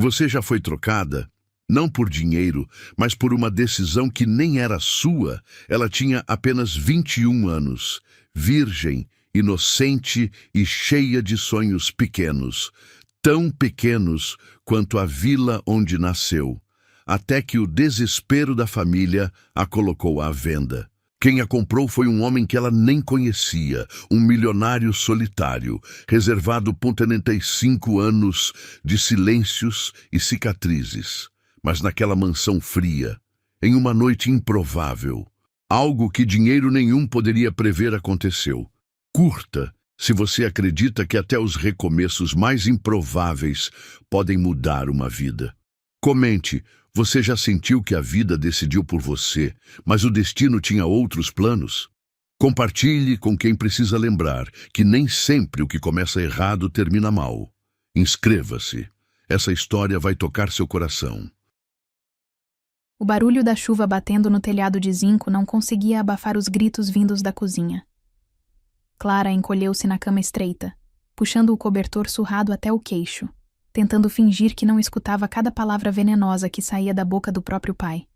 Você já foi trocada? Não por dinheiro, mas por uma decisão que nem era sua. Ela tinha apenas 21 anos, virgem, inocente e cheia de sonhos pequenos, tão pequenos quanto a vila onde nasceu, até que o desespero da família a colocou à venda. Quem a comprou foi um homem que ela nem conhecia, um milionário solitário, reservado por 35 anos de silêncios e cicatrizes. Mas naquela mansão fria, em uma noite improvável, algo que dinheiro nenhum poderia prever aconteceu. Curta, se você acredita que até os recomeços mais improváveis podem mudar uma vida. Comente, você já sentiu que a vida decidiu por você, mas o destino tinha outros planos? Compartilhe com quem precisa lembrar que nem sempre o que começa errado termina mal. Inscreva-se. Essa história vai tocar seu coração. O barulho da chuva batendo no telhado de zinco não conseguia abafar os gritos vindos da cozinha. Clara encolheu-se na cama estreita, puxando o cobertor surrado até o queixo, tentando fingir que não escutava cada palavra venenosa que saía da boca do próprio pai.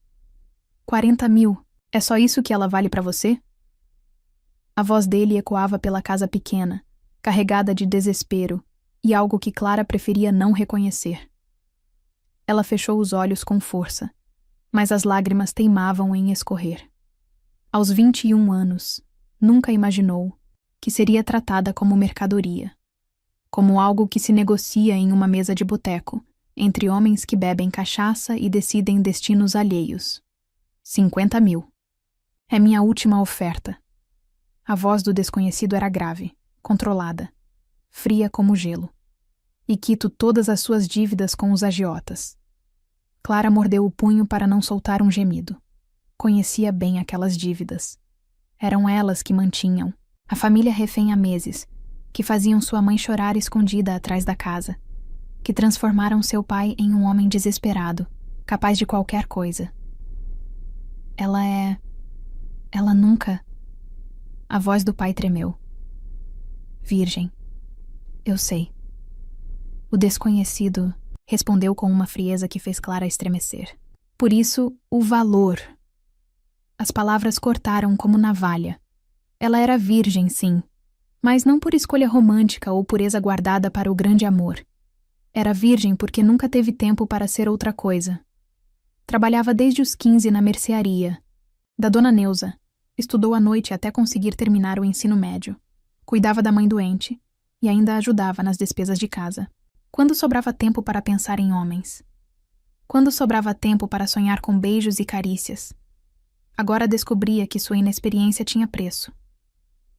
40 mil, é só isso que ela vale para você? A voz dele ecoava pela casa pequena, carregada de desespero, e algo que Clara preferia não reconhecer. Ela fechou os olhos com força, mas as lágrimas teimavam em escorrer. Aos 21 anos, nunca imaginou que seria tratada como mercadoria, como algo que se negocia em uma mesa de boteco, entre homens que bebem cachaça e decidem destinos alheios. 50 mil. É minha última oferta. A voz do desconhecido era grave, controlada, fria como gelo. E quito todas as suas dívidas com os agiotas. Clara mordeu o punho para não soltar um gemido. Conhecia bem aquelas dívidas. Eram elas que mantinham a família refém há meses, que faziam sua mãe chorar escondida atrás da casa, que transformaram seu pai em um homem desesperado, capaz de qualquer coisa. Ela nunca... A voz do pai tremeu. Virgem. Eu sei. O desconhecido respondeu com uma frieza que fez Clara estremecer. Por isso, o valor. As palavras cortaram como navalha. Ela era virgem, sim, mas não por escolha romântica ou pureza guardada para o grande amor. Era virgem porque nunca teve tempo para ser outra coisa. Trabalhava desde os 15 na mercearia da Dona Neuza. Estudou à noite até conseguir terminar o ensino médio. Cuidava da mãe doente e ainda ajudava nas despesas de casa. Quando sobrava tempo para pensar em homens? Quando sobrava tempo para sonhar com beijos e carícias? Agora descobria que sua inexperiência tinha preço.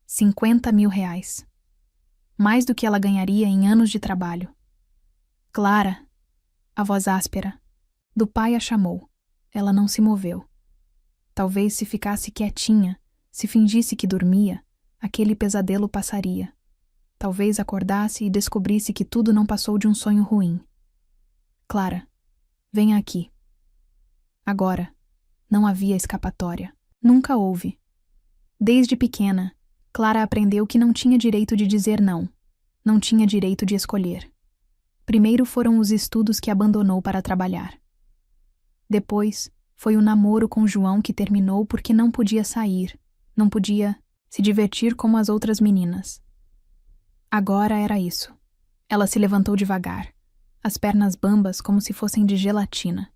50 mil reais. Mais do que ela ganharia em anos de trabalho. Clara, a voz áspera, do pai a chamou. Ela não se moveu. Talvez se ficasse quietinha, se fingisse que dormia, aquele pesadelo passaria. Talvez acordasse e descobrisse que tudo não passou de um sonho ruim. Clara, venha aqui. Agora, não havia escapatória. Nunca houve. Desde pequena, Clara aprendeu que não tinha direito de dizer não. Não tinha direito de escolher. Primeiro foram os estudos que abandonou para trabalhar. Depois, foi o namoro com João que terminou porque não podia sair, não podia se divertir como as outras meninas. Agora era isso. Ela se levantou devagar, as pernas bambas como se fossem de gelatina.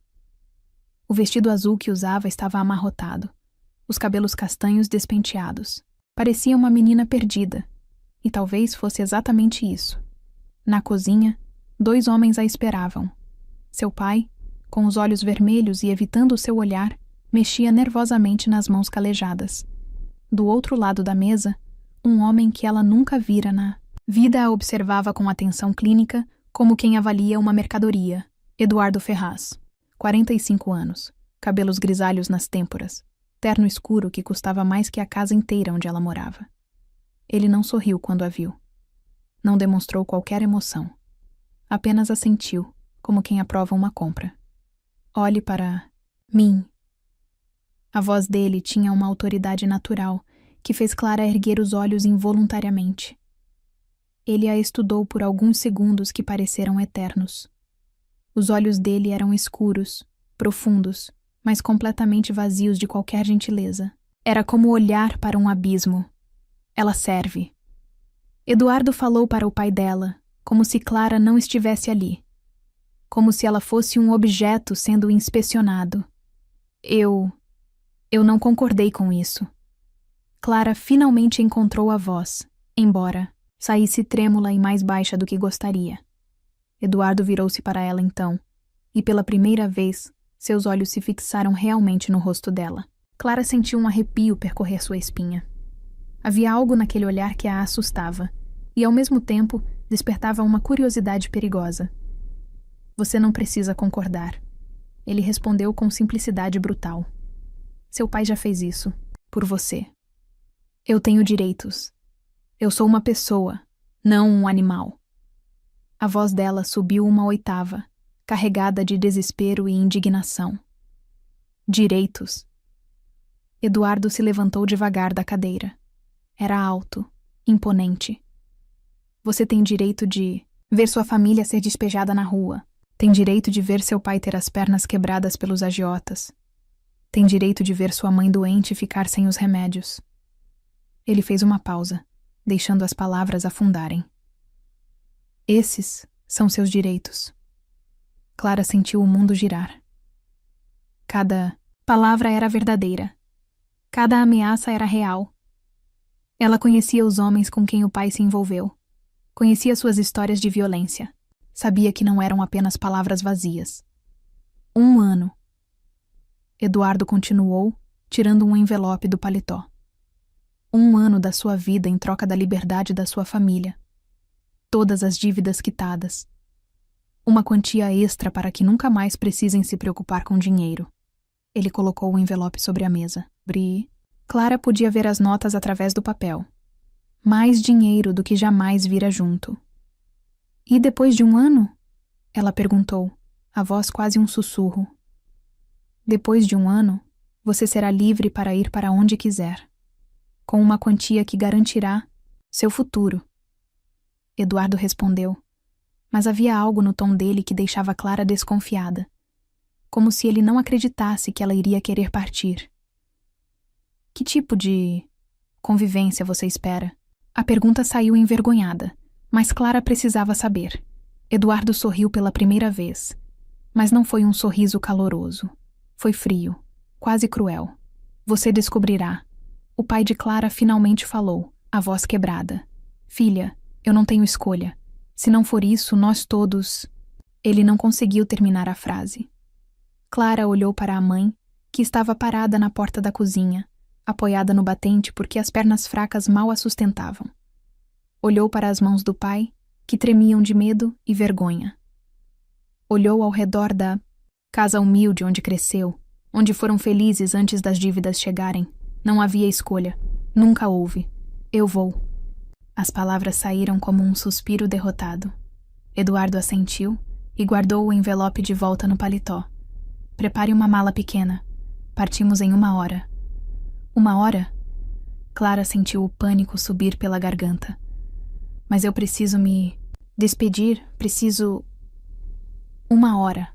O vestido azul que usava estava amarrotado, os cabelos castanhos despenteados. Parecia uma menina perdida, e talvez fosse exatamente isso. Na cozinha, 2 homens a esperavam. Seu pai, com os olhos vermelhos e evitando o seu olhar, mexia nervosamente nas mãos calejadas. Do outro lado da mesa, um homem que ela nunca vira na vida a observava com atenção clínica, como quem avalia uma mercadoria. Eduardo Ferraz, 45 anos, cabelos grisalhos nas têmporas, terno escuro que custava mais que a casa inteira onde ela morava. Ele não sorriu quando a viu. Não demonstrou qualquer emoção. Apenas assentiu, como quem aprova uma compra. Olhe para mim. A voz dele tinha uma autoridade natural que fez Clara erguer os olhos involuntariamente. Ele a estudou por alguns segundos que pareceram eternos. Os olhos dele eram escuros, profundos, mas completamente vazios de qualquer gentileza. Era como olhar para um abismo. Ela serve. Eduardo falou para o pai dela, como se Clara não estivesse ali. Como se ela fosse um objeto sendo inspecionado. Eu não concordei com isso. Clara finalmente encontrou a voz, embora saísse trêmula e mais baixa do que gostaria. Eduardo virou-se para ela então, e pela primeira vez, seus olhos se fixaram realmente no rosto dela. Clara sentiu um arrepio percorrer sua espinha. Havia algo naquele olhar que a assustava, e ao mesmo tempo despertava uma curiosidade perigosa. Você não precisa concordar. Ele respondeu com simplicidade brutal. Seu pai já fez isso, por você. Eu tenho direitos. Eu sou uma pessoa, não um animal. A voz dela subiu uma oitava, carregada de desespero e indignação. Direitos. Eduardo se levantou devagar da cadeira. Era alto, imponente. Você tem direito de ver sua família ser despejada na rua. Tem direito de ver seu pai ter as pernas quebradas pelos agiotas. Tem direito de ver sua mãe doente e ficar sem os remédios. Ele fez uma pausa, deixando as palavras afundarem. Esses são seus direitos. Clara sentiu o mundo girar. Cada palavra era verdadeira. Cada ameaça era real. Ela conhecia os homens com quem o pai se envolveu. Conhecia suas histórias de violência. Sabia que não eram apenas palavras vazias. 1 ano. Eduardo continuou, tirando um envelope do paletó. 1 ano da sua vida em troca da liberdade da sua família. Todas as dívidas quitadas. Uma quantia extra para que nunca mais precisem se preocupar com dinheiro. Ele colocou o envelope sobre a mesa. Clara podia ver as notas através do papel. Mais dinheiro do que jamais vira junto. E depois de 1 ano? Ela perguntou, a voz quase um sussurro. Depois de 1 ano, você será livre para ir para onde quiser, com uma quantia que garantirá seu futuro. Eduardo respondeu, mas havia algo no tom dele que deixava Clara desconfiada, como se ele não acreditasse que ela iria querer partir. Que tipo de convivência você espera? A pergunta saiu envergonhada, mas Clara precisava saber. Eduardo sorriu pela primeira vez, mas não foi um sorriso caloroso. Foi frio, quase cruel. Você descobrirá. O pai de Clara finalmente falou, a voz quebrada. Filha, eu não tenho escolha. Se não for isso, nós todos... Ele não conseguiu terminar a frase. Clara olhou para a mãe, que estava parada na porta da cozinha, apoiada no batente porque as pernas fracas mal a sustentavam. Olhou para as mãos do pai, que tremiam de medo e vergonha. Olhou ao redor da casa humilde onde cresceu, onde foram felizes antes das dívidas chegarem. Não havia escolha. Nunca houve. Eu vou. As palavras saíram como um suspiro derrotado. Eduardo assentiu e guardou o envelope de volta no paletó. Prepare uma mala pequena. Partimos em 1 hora. 1 hora? Clara sentiu o pânico subir pela garganta. Mas eu preciso me despedir, preciso... 1 hora.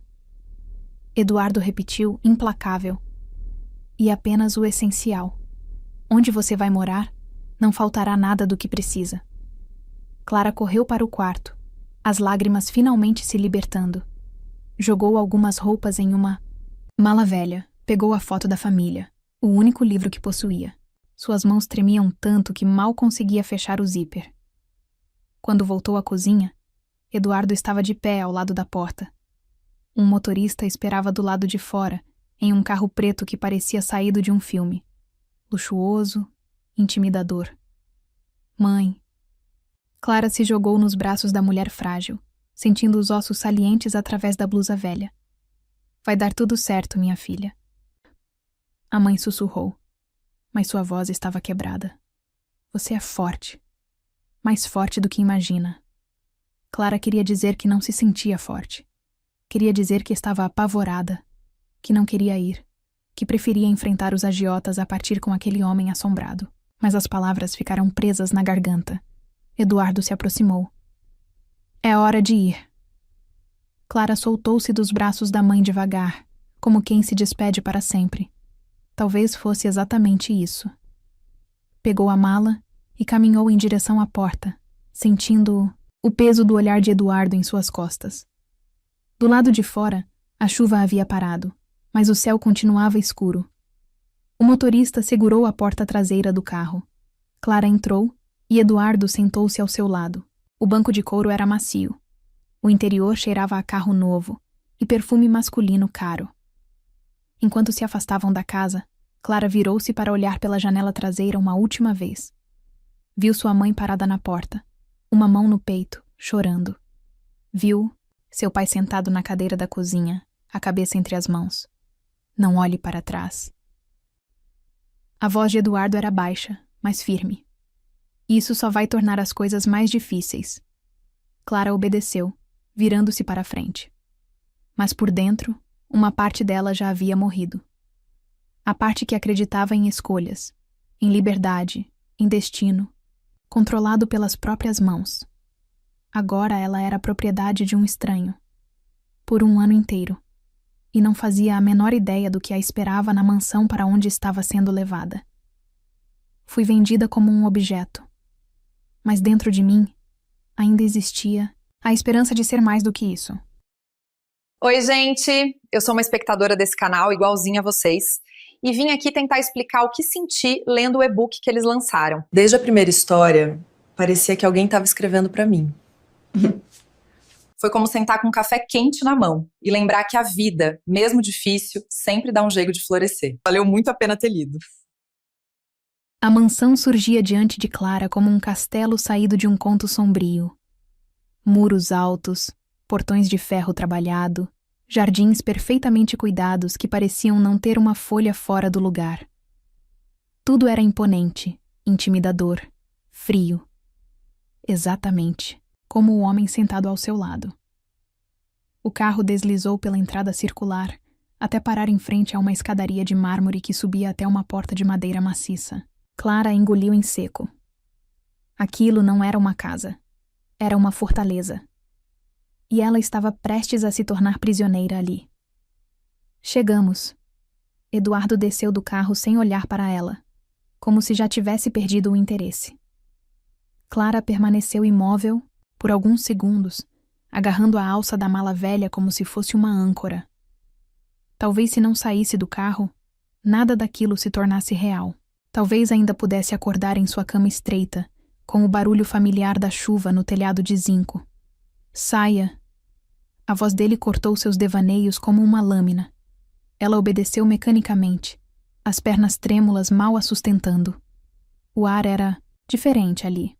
Eduardo repetiu, implacável. E apenas o essencial. Onde você vai morar, não faltará nada do que precisa. Clara correu para o quarto, as lágrimas finalmente se libertando. Jogou algumas roupas em uma mala velha, pegou a foto da família, o único livro que possuía. Suas mãos tremiam tanto que mal conseguia fechar o zíper. Quando voltou à cozinha, Eduardo estava de pé ao lado da porta. Um motorista esperava do lado de fora, em um carro preto que parecia saído de um filme. Luxuoso, intimidador. Mãe. Clara se jogou nos braços da mulher frágil, sentindo os ossos salientes através da blusa velha. Vai dar tudo certo, minha filha. A mãe sussurrou, mas sua voz estava quebrada. Você é forte. Mais forte do que imagina. Clara queria dizer que não se sentia forte. Queria dizer que estava apavorada, que não queria ir, que preferia enfrentar os agiotas a partir com aquele homem assombrado. Mas as palavras ficaram presas na garganta. Eduardo se aproximou. É hora de ir. Clara soltou-se dos braços da mãe devagar, como quem se despede para sempre. Talvez fosse exatamente isso. Pegou a mala e caminhou em direção à porta, sentindo o peso do olhar de Eduardo em suas costas. Do lado de fora, a chuva havia parado, mas o céu continuava escuro. O motorista segurou a porta traseira do carro. Clara entrou e Eduardo sentou-se ao seu lado. O banco de couro era macio. O interior cheirava a carro novo e perfume masculino caro. Enquanto se afastavam da casa, Clara virou-se para olhar pela janela traseira uma última vez. Viu sua mãe parada na porta, uma mão no peito, chorando. Viu seu pai sentado na cadeira da cozinha, a cabeça entre as mãos. Não olhe para trás. A voz de Eduardo era baixa, mas firme. Isso só vai tornar as coisas mais difíceis. Clara obedeceu, virando-se para a frente. Mas por dentro, uma parte dela já havia morrido. A parte que acreditava em escolhas, em liberdade, em destino, controlado pelas próprias mãos. Agora ela era propriedade de um estranho. Por um ano inteiro. E não fazia a menor ideia do que a esperava na mansão para onde estava sendo levada. Fui vendida como um objeto. Mas dentro de mim, ainda existia a esperança de ser mais do que isso. Oi, gente! Eu sou uma espectadora desse canal, igualzinha a vocês, e vim aqui tentar explicar o que senti lendo o e-book que eles lançaram. Desde a primeira história, parecia que alguém estava escrevendo para mim. Foi como sentar com um café quente na mão e lembrar que a vida, mesmo difícil, sempre dá um jeito de florescer. Valeu muito a pena ter lido. A mansão surgia diante de Clara como um castelo saído de um conto sombrio. Muros altos, portões de ferro trabalhado, jardins perfeitamente cuidados que pareciam não ter uma folha fora do lugar. Tudo era imponente, intimidador, frio. Exatamente como o homem sentado ao seu lado. O carro deslizou pela entrada circular até parar em frente a uma escadaria de mármore que subia até uma porta de madeira maciça. Clara engoliu em seco. Aquilo não era uma casa. Era uma fortaleza. E ela estava prestes a se tornar prisioneira ali. Chegamos. Eduardo desceu do carro sem olhar para ela, como se já tivesse perdido o interesse. Clara permaneceu imóvel, por alguns segundos, agarrando a alça da mala velha como se fosse uma âncora. Talvez se não saísse do carro, nada daquilo se tornasse real. Talvez ainda pudesse acordar em sua cama estreita, com o barulho familiar da chuva no telhado de zinco. Saia! A voz dele cortou seus devaneios como uma lâmina. Ela obedeceu mecanicamente, as pernas trêmulas mal a sustentando. O ar era diferente ali,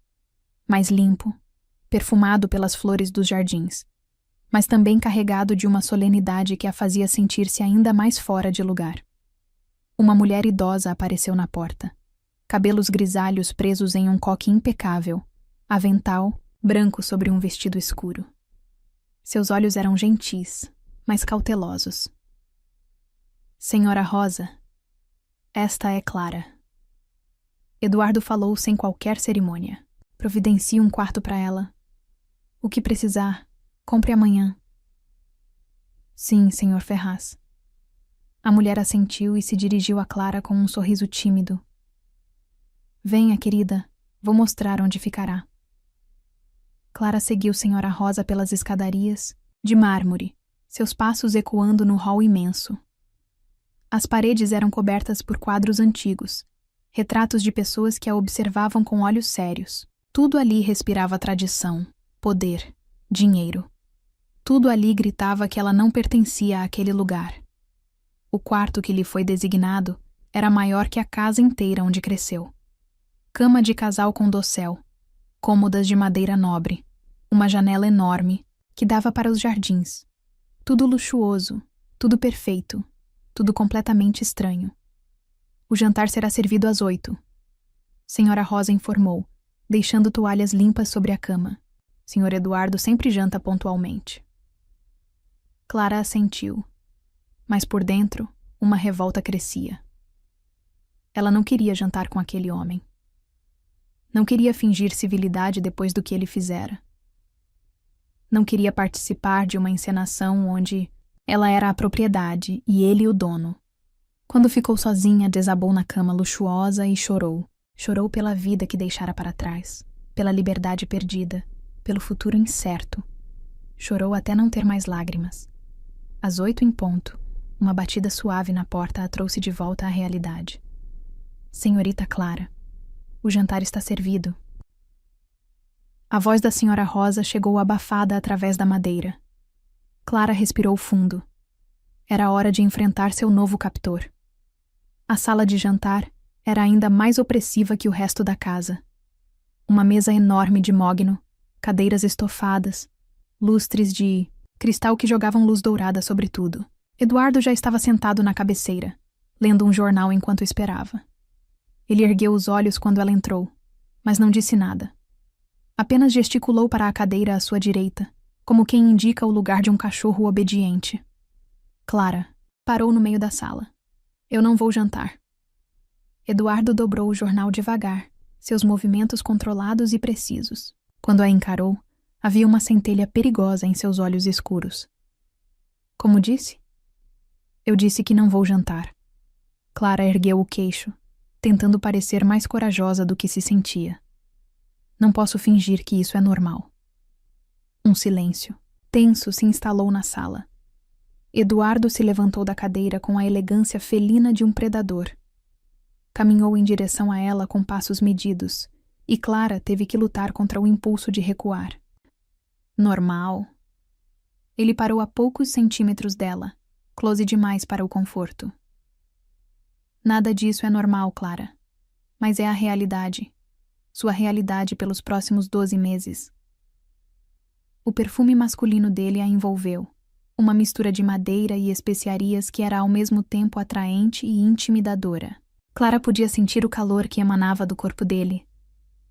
mais limpo, perfumado pelas flores dos jardins, mas também carregado de uma solenidade que a fazia sentir-se ainda mais fora de lugar. Uma mulher idosa apareceu na porta, cabelos grisalhos presos em um coque impecável, avental branco sobre um vestido escuro. Seus olhos eram gentis, mas cautelosos. Senhora Rosa, esta é Clara. Eduardo falou sem qualquer cerimônia. Providencie um quarto para ela. O que precisar, compre amanhã. Sim, senhor Ferraz. A mulher assentiu e se dirigiu a Clara com um sorriso tímido. Venha, querida, vou mostrar onde ficará. Clara seguiu Senhora Rosa pelas escadarias, de mármore, seus passos ecoando no hall imenso. As paredes eram cobertas por quadros antigos, retratos de pessoas que a observavam com olhos sérios. Tudo ali respirava tradição, poder, dinheiro. Tudo ali gritava que ela não pertencia àquele lugar. O quarto que lhe foi designado era maior que a casa inteira onde cresceu. Cama de casal com dossel, cômodas de madeira nobre, uma janela enorme que dava para os jardins. Tudo luxuoso, tudo perfeito, tudo completamente estranho. O jantar será servido às 8. Senhora Rosa informou, deixando toalhas limpas sobre a cama. Senhor Eduardo sempre janta pontualmente. Clara assentiu, mas por dentro uma revolta crescia. Ela não queria jantar com aquele homem. Não queria fingir civilidade depois do que ele fizera. Não queria participar de uma encenação onde ela era a propriedade e ele o dono. Quando ficou sozinha, desabou na cama luxuosa e chorou. Chorou pela vida que deixara para trás, pela liberdade perdida, pelo futuro incerto. Chorou até não ter mais lágrimas. Às 8 em ponto, uma batida suave na porta a trouxe de volta à realidade. Senhorita Clara, o jantar está servido. A voz da senhora Rosa chegou abafada através da madeira. Clara respirou fundo. Era hora de enfrentar seu novo captor. A sala de jantar era ainda mais opressiva que o resto da casa. Uma mesa enorme de mogno, cadeiras estofadas, lustres de cristal que jogavam luz dourada sobre tudo. Eduardo já estava sentado na cabeceira, lendo um jornal enquanto esperava. Ele ergueu os olhos quando ela entrou, mas não disse nada. Apenas gesticulou para a cadeira à sua direita, como quem indica o lugar de um cachorro obediente. Clara parou no meio da sala. Eu não vou jantar. Eduardo dobrou o jornal devagar, seus movimentos controlados e precisos. Quando a encarou, havia uma centelha perigosa em seus olhos escuros. Como disse? Eu disse que não vou jantar. Clara ergueu o queixo, tentando parecer mais corajosa do que se sentia. Não posso fingir que isso é normal. Um silêncio tenso se instalou na sala. Eduardo se levantou da cadeira com a elegância felina de um predador. Caminhou em direção a ela com passos medidos, e Clara teve que lutar contra o impulso de recuar. Normal. Ele parou a poucos centímetros dela, close demais para o conforto. Nada disso é normal, Clara. Mas é a realidade. Sua realidade pelos próximos 12 meses. O perfume masculino dele a envolveu, uma mistura de madeira e especiarias que era ao mesmo tempo atraente e intimidadora. Clara podia sentir o calor que emanava do corpo dele.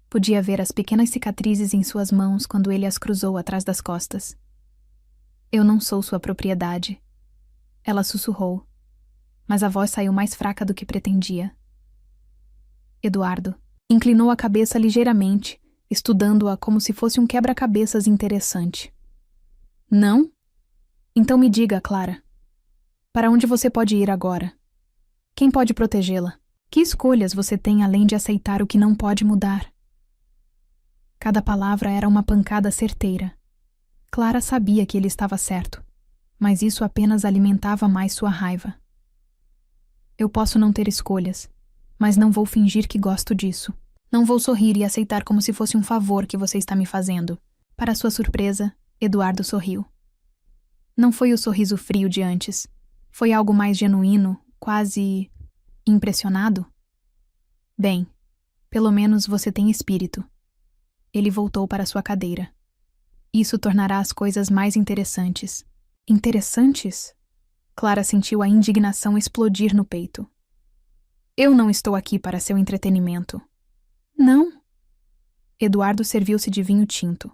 Podia ver as pequenas cicatrizes em suas mãos quando ele as cruzou atrás das costas. Eu não sou sua propriedade. Ela sussurrou, mas a voz saiu mais fraca do que pretendia. Eduardo inclinou a cabeça ligeiramente, estudando-a como se fosse um quebra-cabeças interessante. Não? Então me diga, Clara. Para onde você pode ir agora? Quem pode protegê-la? Que escolhas você tem além de aceitar o que não pode mudar? Cada palavra era uma pancada certeira. Clara sabia que ele estava certo, mas isso apenas alimentava mais sua raiva. Eu posso não ter escolhas, mas não vou fingir que gosto disso. Não vou sorrir e aceitar como se fosse um favor que você está me fazendo. Para sua surpresa, Eduardo sorriu. Não foi o sorriso frio de antes. Foi algo mais genuíno, quase impressionado. Bem, pelo menos você tem espírito. Ele voltou para sua cadeira. Isso tornará as coisas mais interessantes. Interessantes? Clara sentiu a indignação explodir no peito. Eu não estou aqui para seu entretenimento. Não? Eduardo serviu-se de vinho tinto,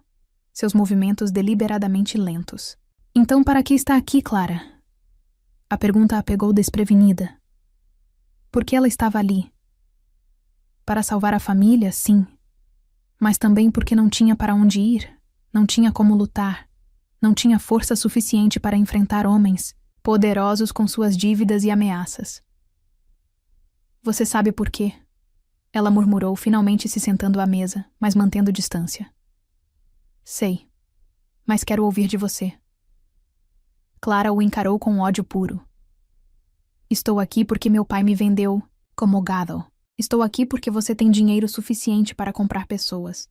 seus movimentos deliberadamente lentos. Então para que está aqui, Clara? A pergunta a pegou desprevenida. Por que ela estava ali? Para salvar a família, sim. Mas também porque não tinha para onde ir, não tinha como lutar, não tinha força suficiente para enfrentar homens, poderosos com suas dívidas e ameaças. Você sabe por quê? Ela murmurou, finalmente se sentando à mesa, mas mantendo distância. Sei, mas quero ouvir de você. Clara o encarou com ódio puro. Estou aqui porque meu pai me vendeu como gado. Estou aqui porque você tem dinheiro suficiente para comprar pessoas.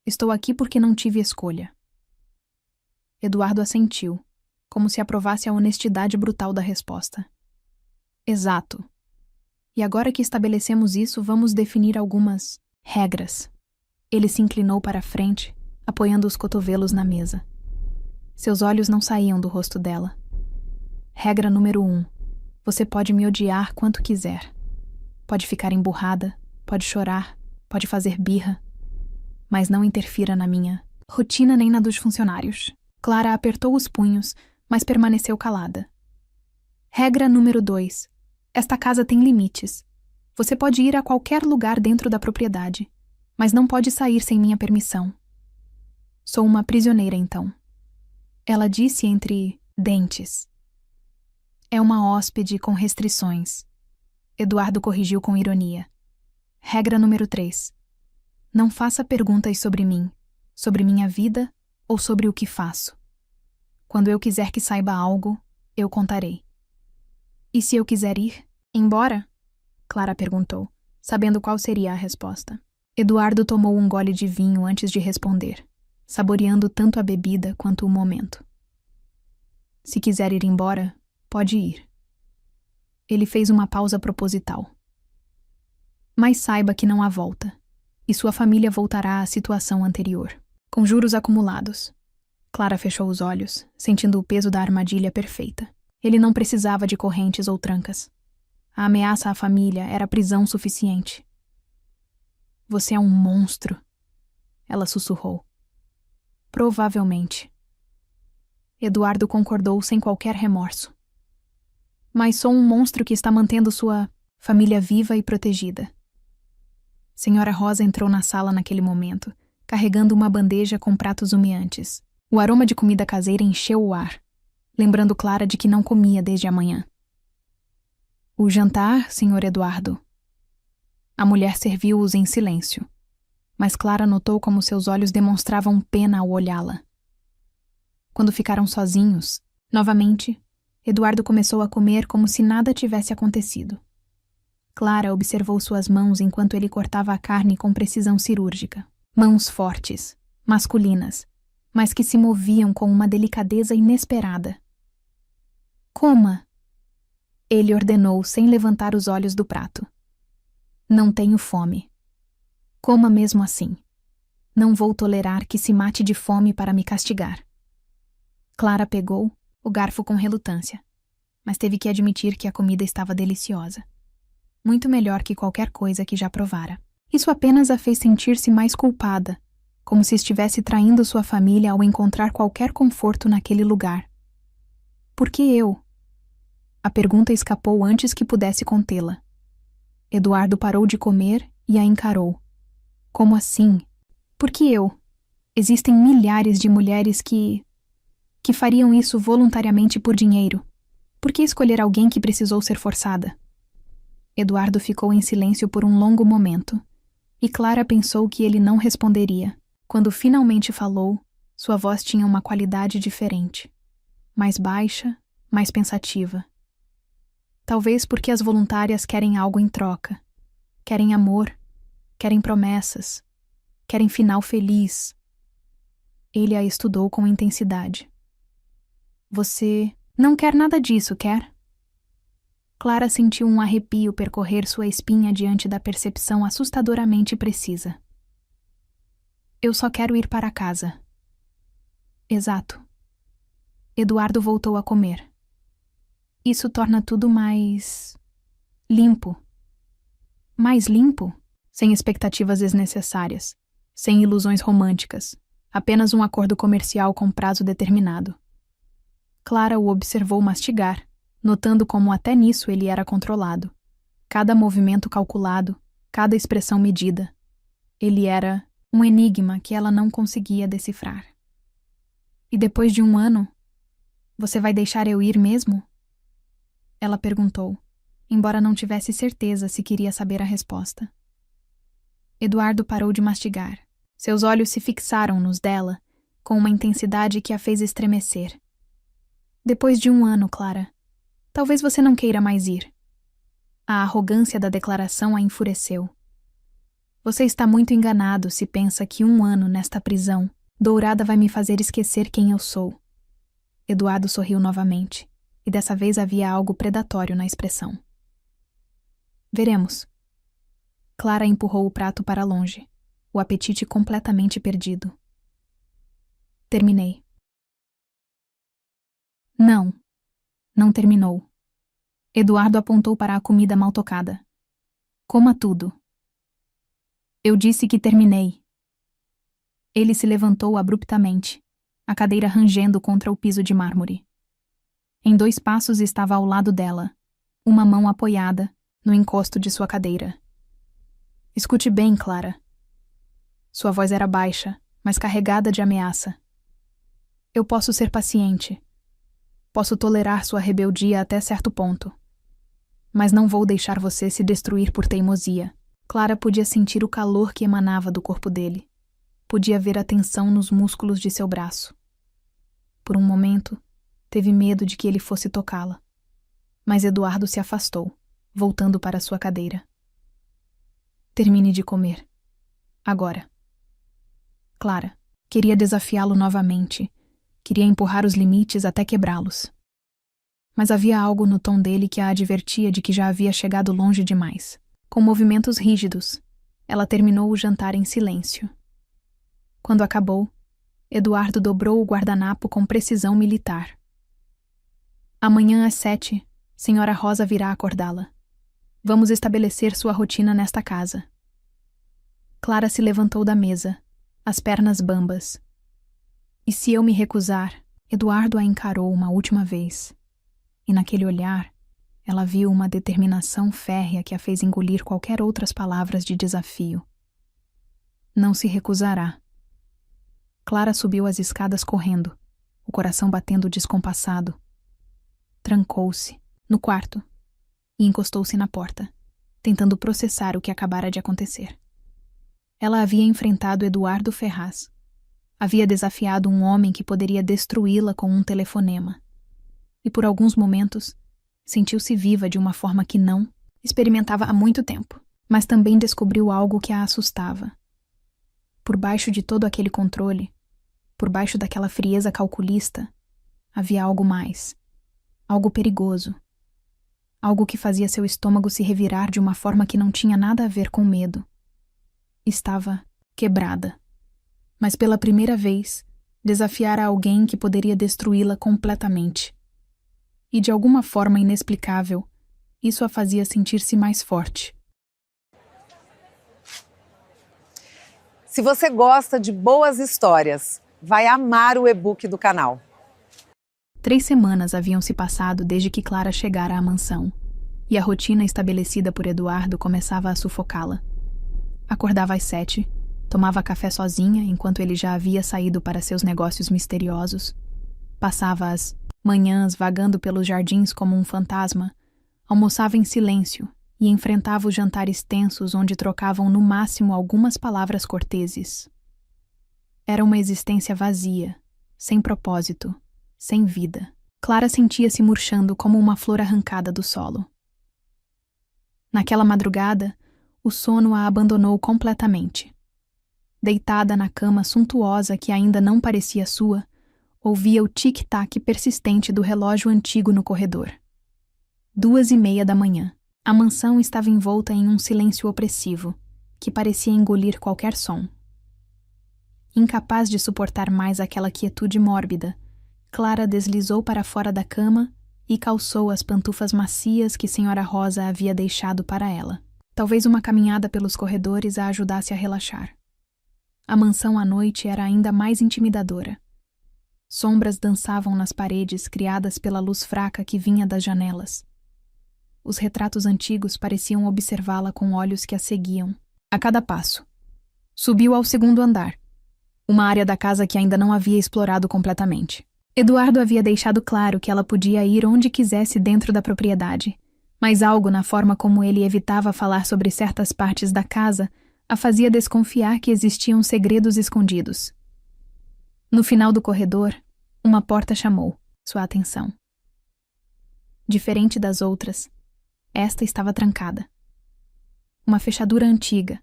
Estou aqui porque não tive escolha. Eduardo assentiu, como se aprovasse a honestidade brutal da resposta. Exato. E agora que estabelecemos isso, vamos definir algumas regras. Ele se inclinou para a frente, apoiando os cotovelos na mesa. Seus olhos não saíam do rosto dela. Regra número 1. Você pode me odiar quanto quiser. Pode ficar emburrada, pode chorar, pode fazer birra. Mas não interfira na minha rotina nem na dos funcionários. Clara apertou os punhos, mas permaneceu calada. Regra número 2. Esta casa tem limites. Você pode ir a qualquer lugar dentro da propriedade, mas não pode sair sem minha permissão. Sou uma prisioneira, então. Ela disse entre dentes. É uma hóspede com restrições. Eduardo corrigiu com ironia. Regra número 3. Não faça perguntas sobre mim, sobre minha vida ou sobre o que faço. Quando eu quiser que saiba algo, eu contarei. E se eu quiser ir embora? Clara perguntou, sabendo qual seria a resposta. Eduardo tomou um gole de vinho antes de responder, saboreando tanto a bebida quanto o momento. Se quiser ir embora, pode ir. Ele fez uma pausa proposital. Mas saiba que não há volta, e sua família voltará à situação anterior, com juros acumulados. Clara fechou os olhos, sentindo o peso da armadilha perfeita. Ele não precisava de correntes ou trancas. A ameaça à família era prisão suficiente. Você é um monstro, ela sussurrou. Provavelmente. Eduardo concordou sem qualquer remorso. Mas sou um monstro que está mantendo sua família viva e protegida. Senhora Rosa entrou na sala naquele momento, carregando uma bandeja com pratos humeantes. O aroma de comida caseira encheu o ar, lembrando Clara de que não comia desde a manhã. O jantar, Sr. Eduardo. A mulher serviu-os em silêncio, mas Clara notou como seus olhos demonstravam pena ao olhá-la. Quando ficaram sozinhos, novamente, Eduardo começou a comer como se nada tivesse acontecido. Clara observou suas mãos enquanto ele cortava a carne com precisão cirúrgica. Mãos fortes, masculinas, mas que se moviam com uma delicadeza inesperada. Coma! Ele ordenou sem levantar os olhos do prato. Não tenho fome. Coma mesmo assim. Não vou tolerar que se mate de fome para me castigar. Clara pegou o garfo com relutância, mas teve que admitir que a comida estava deliciosa. Muito melhor que qualquer coisa que já provara. Isso apenas a fez sentir-se mais culpada, como se estivesse traindo sua família ao encontrar qualquer conforto naquele lugar. Por que eu? A pergunta escapou antes que pudesse contê-la. Eduardo parou de comer e a encarou. Como assim? Por que eu? Existem milhares de mulheres que fariam isso voluntariamente por dinheiro. Por que escolher alguém que precisou ser forçada? Eduardo ficou em silêncio por um longo momento, e Clara pensou que ele não responderia. Quando finalmente falou, sua voz tinha uma qualidade diferente. Mais baixa, mais pensativa. Talvez porque as voluntárias querem algo em troca. Querem amor, querem promessas, querem final feliz. Ele a estudou com intensidade. Você não quer nada disso, quer? Clara sentiu um arrepio percorrer sua espinha diante da percepção assustadoramente precisa. Eu só quero ir para casa. Exato. Eduardo voltou a comer. Isso torna tudo mais limpo. Mais limpo? Sem expectativas desnecessárias, sem ilusões românticas, apenas um acordo comercial com prazo determinado. Clara o observou mastigar, notando como até nisso ele era controlado. Cada movimento calculado, cada expressão medida. Ele era um enigma que ela não conseguia decifrar. E depois de 1 ano, você vai deixar eu ir mesmo? Ela perguntou, embora não tivesse certeza se queria saber a resposta. Eduardo parou de mastigar. Seus olhos se fixaram nos dela, com uma intensidade que a fez estremecer. Depois de 1 ano, Clara, talvez você não queira mais ir. A arrogância da declaração a enfureceu. Você está muito enganado se pensa que 1 ano nesta prisão dourada vai me fazer esquecer quem eu sou. Eduardo sorriu novamente, e dessa vez havia algo predatório na expressão. Veremos. Clara empurrou o prato para longe, o apetite completamente perdido. Terminei. Não terminou. Eduardo apontou para a comida mal tocada. Coma tudo. Eu disse que terminei. Ele se levantou abruptamente, a cadeira rangendo contra o piso de mármore. Em 2 passos estava ao lado dela, uma mão apoiada no encosto de sua cadeira. Escute bem, Clara. Sua voz era baixa, mas carregada de ameaça. Eu posso ser paciente. Posso tolerar sua rebeldia até certo ponto. Mas não vou deixar você se destruir por teimosia. Clara podia sentir o calor que emanava do corpo dele. Podia ver a tensão nos músculos de seu braço. Por um momento, teve medo de que ele fosse tocá-la. Mas Eduardo se afastou, voltando para sua cadeira. Termine de comer. Agora. Clara queria desafiá-lo novamente. Queria empurrar os limites até quebrá-los. Mas havia algo no tom dele que a advertia de que já havia chegado longe demais. Com movimentos rígidos, ela terminou o jantar em silêncio. Quando acabou, Eduardo dobrou o guardanapo com precisão militar. Amanhã às 7, Senhora Rosa virá acordá-la. Vamos estabelecer sua rotina nesta casa. Clara se levantou da mesa, as pernas bambas. E se eu me recusar, Eduardo a encarou uma última vez. E naquele olhar, ela viu uma determinação férrea que a fez engolir qualquer outras palavras de desafio. Não se recusará. Clara subiu as escadas correndo, o coração batendo descompassado. Trancou-se, no quarto, e encostou-se na porta, tentando processar o que acabara de acontecer. Ela havia enfrentado Eduardo Ferraz. Havia desafiado um homem que poderia destruí-la com um telefonema. E por alguns momentos, sentiu-se viva de uma forma que não experimentava há muito tempo, mas também descobriu algo que a assustava. Por baixo de todo aquele controle, por baixo daquela frieza calculista, havia algo mais, algo perigoso, algo que fazia seu estômago se revirar de uma forma que não tinha nada a ver com medo. Estava quebrada, mas pela primeira vez desafiara alguém que poderia destruí-la completamente. E de alguma forma inexplicável, isso a fazia sentir-se mais forte. Se você gosta de boas histórias, vai amar o e-book do canal. 3 semanas haviam se passado desde que Clara chegara à mansão, e a rotina estabelecida por Eduardo começava a sufocá-la. Acordava às 7, tomava café sozinha enquanto ele já havia saído para seus negócios misteriosos. Passava as manhãs vagando pelos jardins como um fantasma, almoçava em silêncio e enfrentava os jantares tensos onde trocavam no máximo algumas palavras corteses. Era uma existência vazia, sem propósito, sem vida. Clara sentia-se murchando como uma flor arrancada do solo. Naquela madrugada, o sono a abandonou completamente. Deitada na cama suntuosa que ainda não parecia sua, ouvia o tic-tac persistente do relógio antigo no corredor. 2:30 da manhã. A mansão estava envolta em um silêncio opressivo, que parecia engolir qualquer som. Incapaz de suportar mais aquela quietude mórbida, Clara deslizou para fora da cama e calçou as pantufas macias que Senhora Rosa havia deixado para ela. Talvez uma caminhada pelos corredores a ajudasse a relaxar. A mansão à noite era ainda mais intimidadora. Sombras dançavam nas paredes criadas pela luz fraca que vinha das janelas. Os retratos antigos pareciam observá-la com olhos que a seguiam, a cada passo. Subiu ao 2º andar, uma área da casa que ainda não havia explorado completamente. Eduardo havia deixado claro que ela podia ir onde quisesse dentro da propriedade, mas algo na forma como ele evitava falar sobre certas partes da casa a fazia desconfiar que existiam segredos escondidos. No final do corredor, uma porta chamou sua atenção. Diferente das outras, esta estava trancada. Uma fechadura antiga,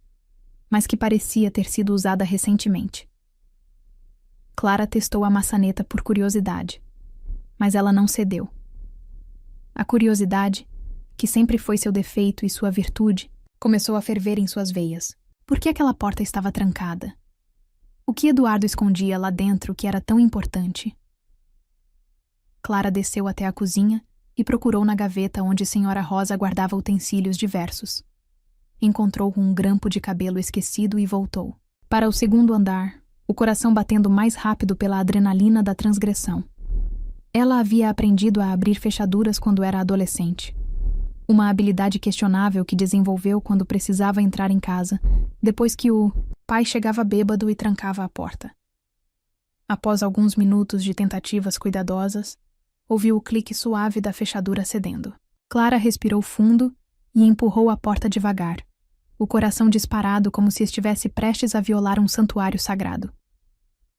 mas que parecia ter sido usada recentemente. Clara testou a maçaneta por curiosidade, mas ela não cedeu. A curiosidade, que sempre foi seu defeito e sua virtude, começou a ferver em suas veias. Por que aquela porta estava trancada? O que Eduardo escondia lá dentro que era tão importante? Clara desceu até a cozinha e procurou na gaveta onde Senhora Rosa guardava utensílios diversos. Encontrou um grampo de cabelo esquecido e voltou. Para o 2º andar, o coração batendo mais rápido pela adrenalina da transgressão. Ela havia aprendido a abrir fechaduras quando era adolescente. Uma habilidade questionável que desenvolveu quando precisava entrar em casa, depois que o pai chegava bêbado e trancava a porta. Após alguns minutos de tentativas cuidadosas, ouviu o clique suave da fechadura cedendo. Clara respirou fundo e empurrou a porta devagar, o coração disparado como se estivesse prestes a violar um santuário sagrado.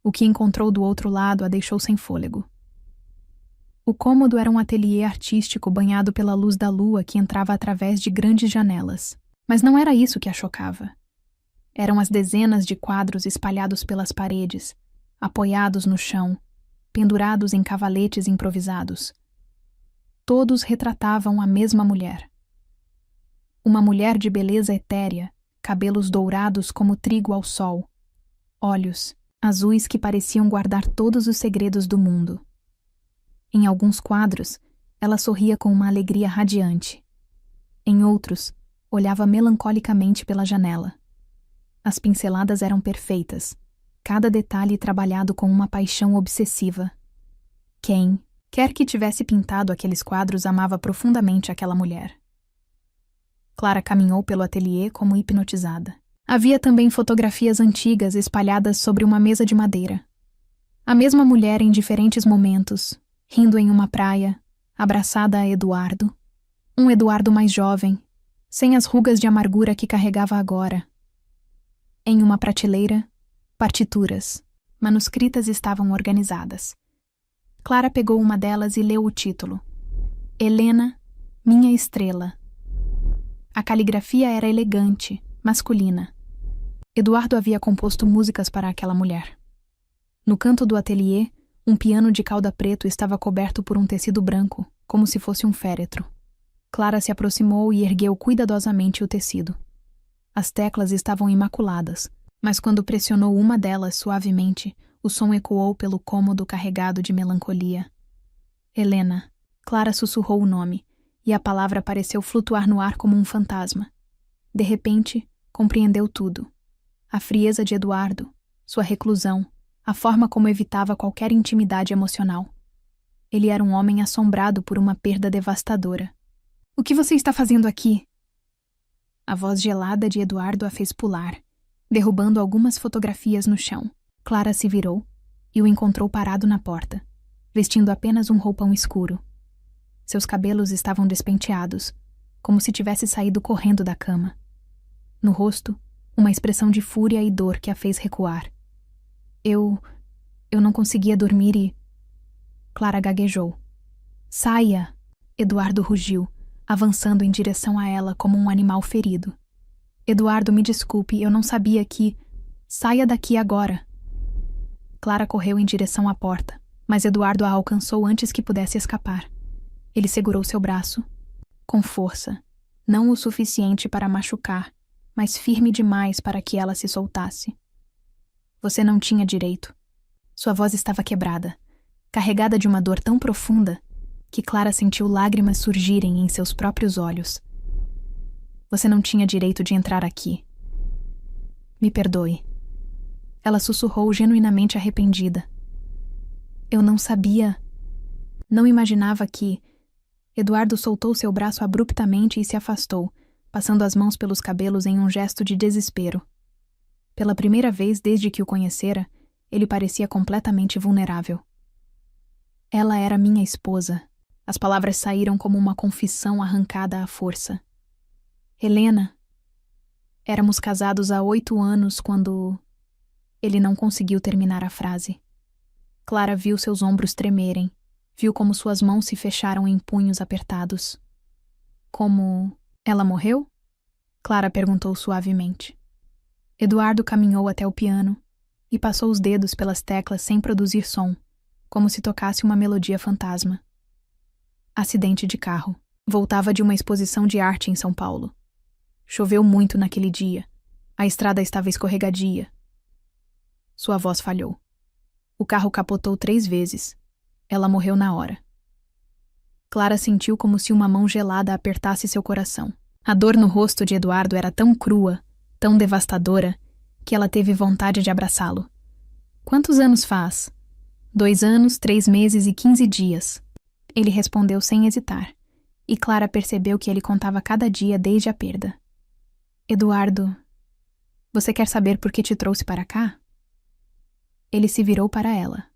O que encontrou do outro lado a deixou sem fôlego. O cômodo era um ateliê artístico banhado pela luz da lua que entrava através de grandes janelas. Mas não era isso que a chocava. Eram as dezenas de quadros espalhados pelas paredes, apoiados no chão, pendurados em cavaletes improvisados. Todos retratavam a mesma mulher. Uma mulher de beleza etérea, cabelos dourados como trigo ao sol, olhos azuis que pareciam guardar todos os segredos do mundo. Em alguns quadros, ela sorria com uma alegria radiante. Em outros, olhava melancolicamente pela janela. As pinceladas eram perfeitas, cada detalhe trabalhado com uma paixão obsessiva. Quem, quer que tivesse pintado aqueles quadros, amava profundamente aquela mulher. Clara caminhou pelo ateliê como hipnotizada. Havia também fotografias antigas espalhadas sobre uma mesa de madeira. A mesma mulher em diferentes momentos, rindo em uma praia, abraçada a Eduardo. Um Eduardo mais jovem, sem as rugas de amargura que carregava agora. Em uma prateleira, partituras, manuscritas estavam organizadas. Clara pegou uma delas e leu o título. Helena, minha estrela. A caligrafia era elegante, masculina. Eduardo havia composto músicas para aquela mulher. No canto do ateliê, um piano de cauda preto estava coberto por um tecido branco, como se fosse um féretro. Clara se aproximou e ergueu cuidadosamente o tecido. As teclas estavam imaculadas, mas quando pressionou uma delas suavemente, o som ecoou pelo cômodo carregado de melancolia. Helena. Clara sussurrou o nome, e a palavra pareceu flutuar no ar como um fantasma. De repente, compreendeu tudo. A frieza de Eduardo, sua reclusão, a forma como evitava qualquer intimidade emocional. Ele era um homem assombrado por uma perda devastadora. — O que você está fazendo aqui? A voz gelada de Eduardo a fez pular, derrubando algumas fotografias no chão. Clara se virou e o encontrou parado na porta, vestindo apenas um roupão escuro. Seus cabelos estavam despenteados, como se tivesse saído correndo da cama. No rosto, uma expressão de fúria e dor que a fez recuar. Eu não conseguia dormir e... Clara gaguejou. Saia! Eduardo rugiu, avançando em direção a ela como um animal ferido. Eduardo, me desculpe, eu não sabia que... Saia daqui agora! Clara correu em direção à porta, mas Eduardo a alcançou antes que pudesse escapar. Ele segurou seu braço, com força, não o suficiente para machucar, mas firme demais para que ela se soltasse. Você não tinha direito. Sua voz estava quebrada, carregada de uma dor tão profunda que Clara sentiu lágrimas surgirem em seus próprios olhos. Você não tinha direito de entrar aqui. Me perdoe. Ela sussurrou genuinamente arrependida. Eu não sabia. Não imaginava que... Eduardo soltou seu braço abruptamente e se afastou, passando as mãos pelos cabelos em um gesto de desespero. Pela primeira vez desde que o conhecera, ele parecia completamente vulnerável. Ela era minha esposa. As palavras saíram como uma confissão arrancada à força. Helena. Éramos casados há 8 anos quando... Ele não conseguiu terminar a frase. Clara viu seus ombros tremerem. Viu como suas mãos se fecharam em punhos apertados. Como... Ela morreu? Clara perguntou suavemente. Eduardo caminhou até o piano e passou os dedos pelas teclas sem produzir som, como se tocasse uma melodia fantasma. Acidente de carro. Voltava de uma exposição de arte em São Paulo. Choveu muito naquele dia. A estrada estava escorregadia. Sua voz falhou. O carro capotou 3 vezes. Ela morreu na hora. Clara sentiu como se uma mão gelada apertasse seu coração. A dor no rosto de Eduardo era tão crua, tão devastadora, que ela teve vontade de abraçá-lo. Quantos anos faz? 2 anos, 3 meses e 15 dias. Ele respondeu sem hesitar, e Clara percebeu que ele contava cada dia desde a perda. Eduardo, você quer saber por que te trouxe para cá? Ele se virou para ela,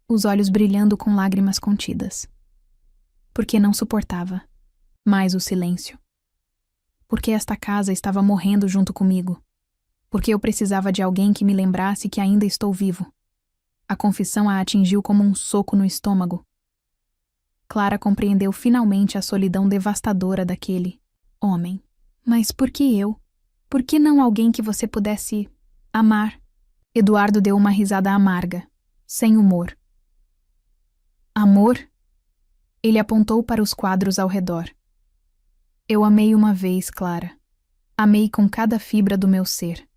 os olhos brilhando com lágrimas contidas. Porque não suportava mais o silêncio. Porque esta casa estava morrendo junto comigo. Porque eu precisava de alguém que me lembrasse que ainda estou vivo. A confissão a atingiu como um soco no estômago. Clara compreendeu finalmente a solidão devastadora daquele homem. Mas por que eu? Por que não alguém que você pudesse amar? Eduardo deu uma risada amarga, sem humor. Amor? Ele apontou para os quadros ao redor. Eu amei uma vez, Clara. Amei com cada fibra do meu ser.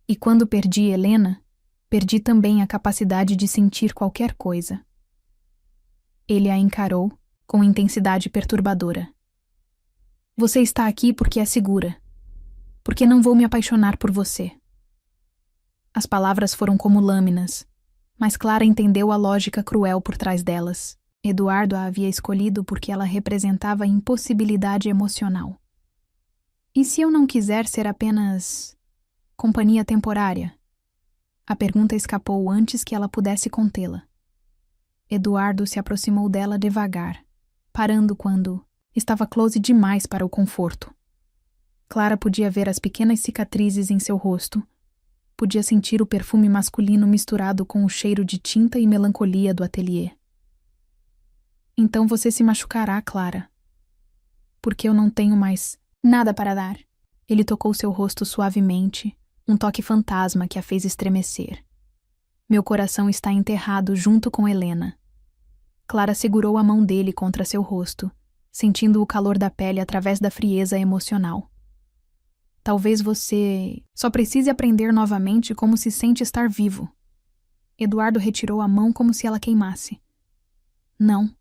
E quando perdi Helena, perdi também a capacidade de sentir qualquer coisa. Ele a encarou com intensidade perturbadora. Você está aqui porque é segura. Porque não vou me apaixonar por você. As palavras foram como lâminas, mas Clara entendeu a lógica cruel por trás delas. Eduardo a havia escolhido porque ela representava impossibilidade emocional. E se eu não quiser ser apenas companhia temporária? A pergunta escapou antes que ela pudesse contê-la. Eduardo se aproximou dela devagar, parando quando estava close demais para o conforto. Clara podia ver as pequenas cicatrizes em seu rosto, podia sentir o perfume masculino misturado com o cheiro de tinta e melancolia do ateliê. Então você se machucará, Clara. Porque eu não tenho mais nada para dar. Ele tocou seu rosto suavemente, um toque fantasma que a fez estremecer. Meu coração está enterrado junto com Helena. Clara segurou a mão dele contra seu rosto, sentindo o calor da pele através da frieza emocional. Talvez você só precise aprender novamente como se sente estar vivo. Eduardo retirou a mão como se ela queimasse. Não.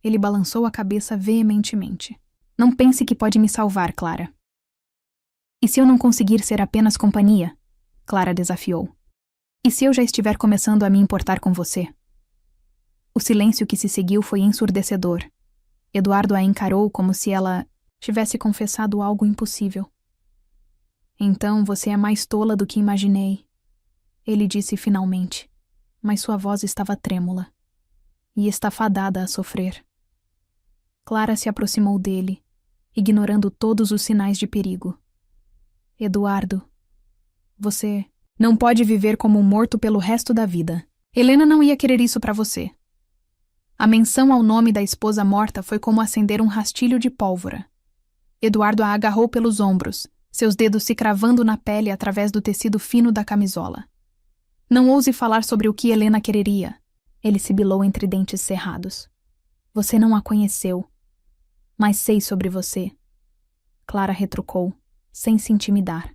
Ele balançou a cabeça veementemente. Não pense que pode me salvar, Clara. E se eu não conseguir ser apenas companhia? Clara desafiou. E se eu já estiver começando a me importar com você? O silêncio que se seguiu foi ensurdecedor. Eduardo a encarou como se ela tivesse confessado algo impossível. Então você é mais tola do que imaginei, ele disse finalmente, mas sua voz estava trêmula. E está fadada a sofrer. Clara se aproximou dele, ignorando todos os sinais de perigo. Eduardo, você não pode viver como um morto pelo resto da vida. Helena não ia querer isso para você. A menção ao nome da esposa morta foi como acender um rastilho de pólvora. Eduardo a agarrou pelos ombros, seus dedos se cravando na pele através do tecido fino da camisola. Não ouse falar sobre o que Helena quereria. Ele sibilou entre dentes cerrados. Você não a conheceu. Mas sei sobre você. Clara retrucou, sem se intimidar.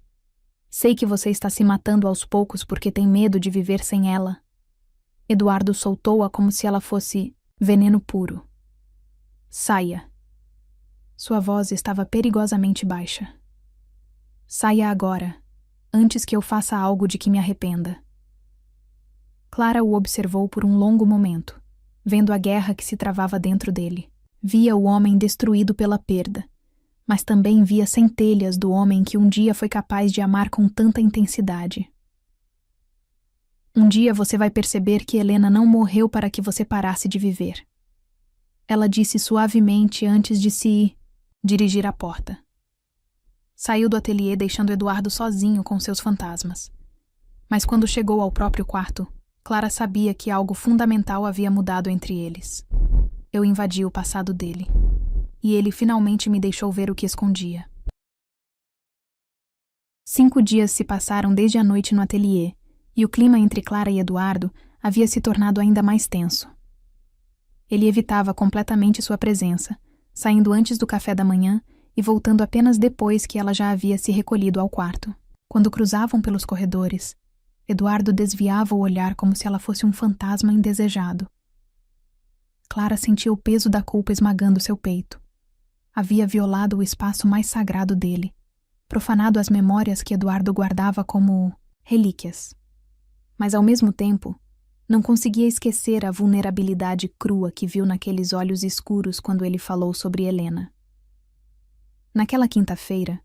Sei que você está se matando aos poucos porque tem medo de viver sem ela. Eduardo soltou-a como se ela fosse veneno puro. Saia. Sua voz estava perigosamente baixa. Saia agora, antes que eu faça algo de que me arrependa. Clara o observou por um longo momento, vendo a guerra que se travava dentro dele. Via o homem destruído pela perda, mas também via centelhas do homem que um dia foi capaz de amar com tanta intensidade. Um dia você vai perceber que Helena não morreu para que você parasse de viver. Ela disse suavemente antes de se dirigir à porta. Saiu do ateliê deixando Eduardo sozinho com seus fantasmas. Mas quando chegou ao próprio quarto, Clara sabia que algo fundamental havia mudado entre eles. Eu invadi o passado dele. E ele finalmente me deixou ver o que escondia. 5 dias se passaram desde a noite no ateliê, e o clima entre Clara e Eduardo havia se tornado ainda mais tenso. Ele evitava completamente sua presença, saindo antes do café da manhã e voltando apenas depois que ela já havia se recolhido ao quarto. Quando cruzavam pelos corredores, Eduardo desviava o olhar como se ela fosse um fantasma indesejado. Clara sentia o peso da culpa esmagando seu peito. Havia violado o espaço mais sagrado dele, profanado as memórias que Eduardo guardava como relíquias. Mas, ao mesmo tempo, não conseguia esquecer a vulnerabilidade crua que viu naqueles olhos escuros quando ele falou sobre Helena. Naquela quinta-feira,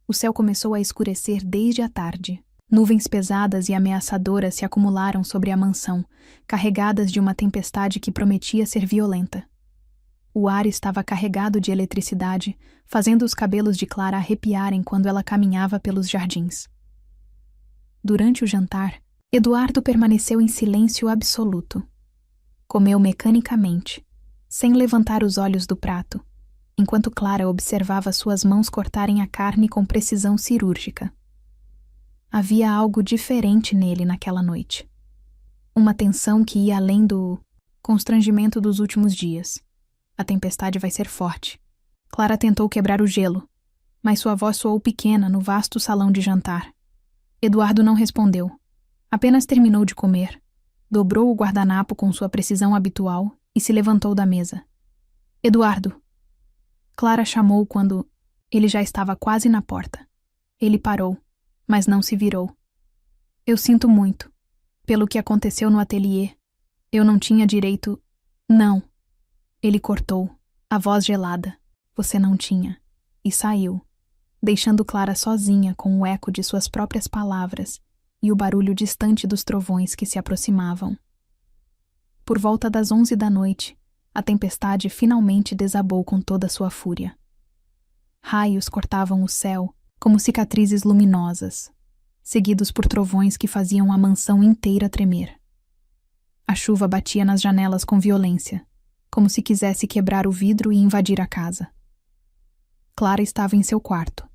o céu começou a escurecer desde a tarde. Nuvens pesadas e ameaçadoras se acumularam sobre a mansão, carregadas de uma tempestade que prometia ser violenta. O ar estava carregado de eletricidade, fazendo os cabelos de Clara arrepiarem quando ela caminhava pelos jardins. Durante o jantar, Eduardo permaneceu em silêncio absoluto. Comeu mecanicamente, sem levantar os olhos do prato, enquanto Clara observava suas mãos cortarem a carne com precisão cirúrgica. Havia algo diferente nele naquela noite. Uma tensão que ia além do constrangimento dos últimos dias. A tempestade vai ser forte. Clara tentou quebrar o gelo, mas sua voz soou pequena no vasto salão de jantar. Eduardo não respondeu. Apenas terminou de comer, dobrou o guardanapo com sua precisão habitual e se levantou da mesa. Eduardo! Clara chamou quando ele já estava quase na porta. Ele parou, mas não se virou. Eu sinto muito. Pelo que aconteceu no ateliê. Eu não tinha direito... Não. Ele cortou, a voz gelada. Você não tinha. E saiu, deixando Clara sozinha com o eco de suas próprias palavras e o barulho distante dos trovões que se aproximavam. Por volta das 11 da noite, a tempestade finalmente desabou com toda sua fúria. Raios cortavam o céu como cicatrizes luminosas, seguidos por trovões que faziam a mansão inteira tremer. A chuva batia nas janelas com violência, como se quisesse quebrar o vidro e invadir a casa. Clara estava em seu quarto,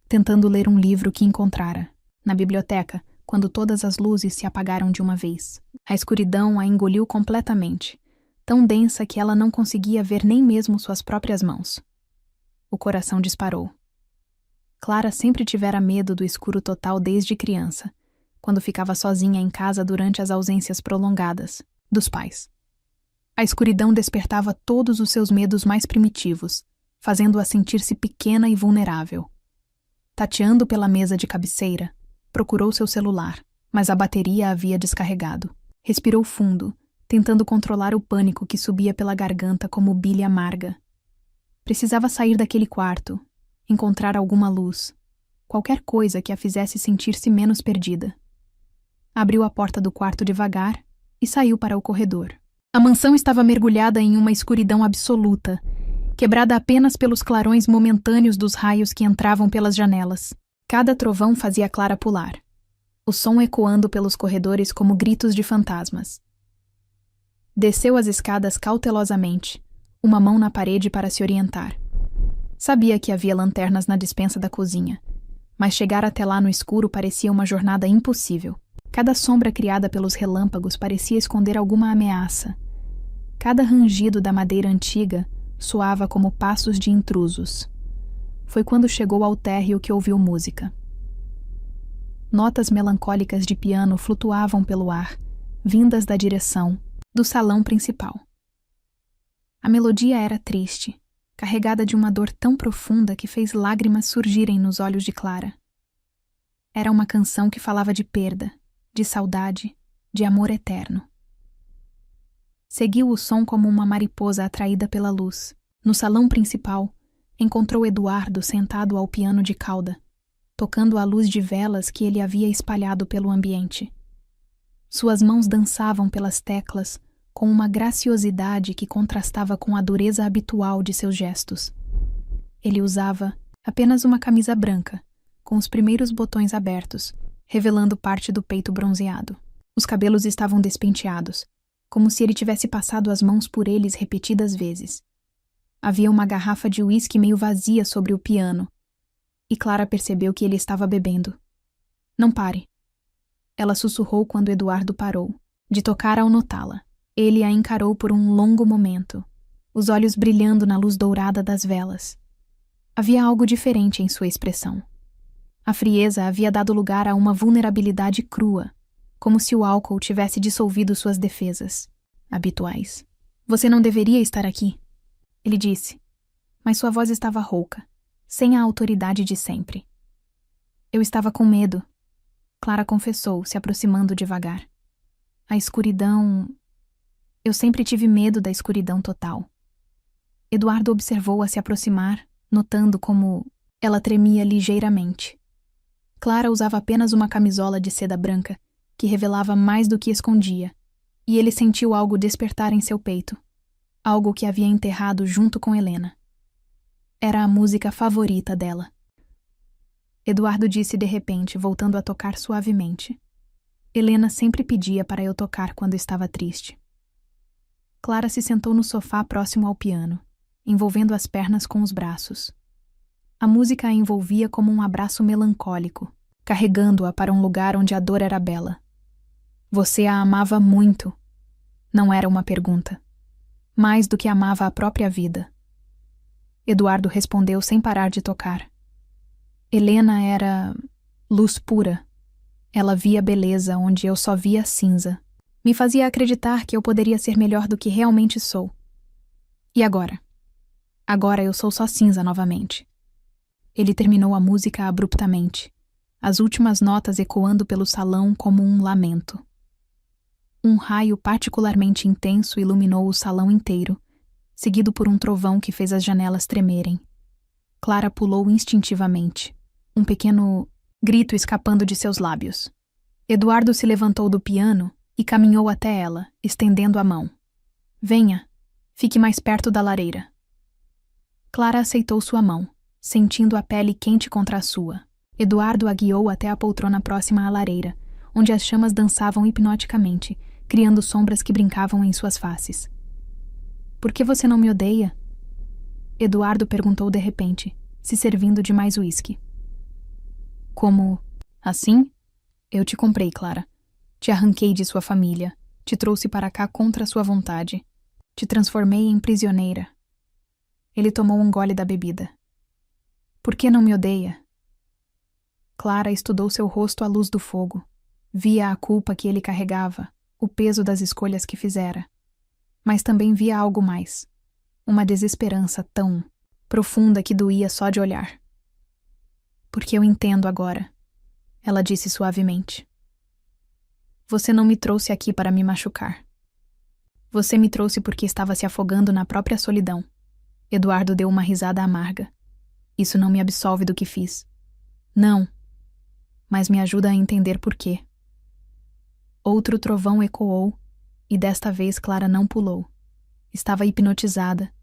tentando ler um livro que encontrara, na biblioteca, quando todas as luzes se apagaram de uma vez. A escuridão a engoliu completamente, tão densa que ela não conseguia ver nem mesmo suas próprias mãos. O coração disparou. Clara sempre tivera medo do escuro total desde criança, quando ficava sozinha em casa durante as ausências prolongadas dos pais. A escuridão despertava todos os seus medos mais primitivos, fazendo-a sentir-se pequena e vulnerável. Tateando pela mesa de cabeceira, procurou seu celular, mas a bateria havia descarregado. Respirou fundo, tentando controlar o pânico que subia pela garganta como bile amarga. Precisava sair daquele quarto, encontrar alguma luz, qualquer coisa que a fizesse sentir-se menos perdida. Abriu a porta do quarto devagar e saiu para o corredor. A mansão estava mergulhada em uma escuridão absoluta, quebrada apenas pelos clarões momentâneos dos raios que entravam pelas janelas. Cada trovão fazia Clara pular, o som ecoando pelos corredores como gritos de fantasmas. Desceu as escadas cautelosamente, uma mão na parede para se orientar. Sabia que havia lanternas na despensa da cozinha, mas chegar até lá no escuro parecia uma jornada impossível. Cada sombra criada pelos relâmpagos parecia esconder alguma ameaça. Cada rangido da madeira antiga soava como passos de intrusos. Foi quando chegou ao térreo que ouviu música. Notas melancólicas de piano flutuavam pelo ar, vindas da direção do salão principal. A melodia era triste, carregada de uma dor tão profunda que fez lágrimas surgirem nos olhos de Clara. Era uma canção que falava de perda, de saudade, de amor eterno. Seguiu o som como uma mariposa atraída pela luz. No salão principal, encontrou Eduardo sentado ao piano de cauda, tocando a luz de velas que ele havia espalhado pelo ambiente. Suas mãos dançavam pelas teclas com uma graciosidade que contrastava com a dureza habitual de seus gestos. Ele usava apenas uma camisa branca, com os primeiros botões abertos, revelando parte do peito bronzeado. Os cabelos estavam despenteados, como se ele tivesse passado as mãos por eles repetidas vezes. Havia uma garrafa de uísque meio vazia sobre o piano, e Clara percebeu que ele estava bebendo. Não pare. Ela sussurrou quando Eduardo parou, de tocar ao notá-la. Ele a encarou por um longo momento, os olhos brilhando na luz dourada das velas. Havia algo diferente em sua expressão. A frieza havia dado lugar a uma vulnerabilidade crua, como se o álcool tivesse dissolvido suas defesas habituais. Você não deveria estar aqui, ele disse, mas sua voz estava rouca, sem a autoridade de sempre. Eu estava com medo, Clara confessou, se aproximando devagar. A escuridão... Eu sempre tive medo da escuridão total. Eduardo observou-a se aproximar, notando como ela tremia ligeiramente. Clara usava apenas uma camisola de seda branca, que revelava mais do que escondia, e ele sentiu algo despertar em seu peito, algo que havia enterrado junto com Helena. Era a música favorita dela. Eduardo disse de repente, voltando a tocar suavemente. Helena sempre pedia para eu tocar quando estava triste. Clara se sentou no sofá próximo ao piano, envolvendo as pernas com os braços. A música a envolvia como um abraço melancólico, carregando-a para um lugar onde a dor era bela. Você a amava muito. Não era uma pergunta. Mais do que amava a própria vida. Eduardo respondeu sem parar de tocar. Helena era luz pura. Ela via beleza onde eu só via cinza. Me fazia acreditar que eu poderia ser melhor do que realmente sou. E agora? Agora eu sou só cinza novamente. Ele terminou a música abruptamente, as últimas notas ecoando pelo salão como um lamento. Um raio particularmente intenso iluminou o salão inteiro, seguido por um trovão que fez as janelas tremerem. Clara pulou instintivamente, um pequeno grito escapando de seus lábios. Eduardo se levantou do piano e caminhou até ela, estendendo a mão. Venha, fique mais perto da lareira. Clara aceitou sua mão, sentindo a pele quente contra a sua. Eduardo a guiou até a poltrona próxima à lareira, onde as chamas dançavam hipnoticamente, criando sombras que brincavam em suas faces. Por que você não me odeia? Eduardo perguntou de repente, se servindo de mais uísque. Como? Assim? Eu te comprei, Clara. Te arranquei de sua família, te trouxe para cá contra sua vontade. Te transformei em prisioneira. Ele tomou um gole da bebida. Por que não me odeia? Clara estudou seu rosto à luz do fogo. Via a culpa que ele carregava, o peso das escolhas que fizera. Mas também via algo mais. Uma desesperança tão profunda que doía só de olhar. Porque eu entendo agora, ela disse suavemente. Você não me trouxe aqui para me machucar. Você me trouxe porque estava se afogando na própria solidão. Eduardo deu uma risada amarga. Isso não me absolve do que fiz. Não. Mas me ajuda a entender por quê. Outro trovão ecoou, e desta vez Clara não pulou. Estava hipnotizada,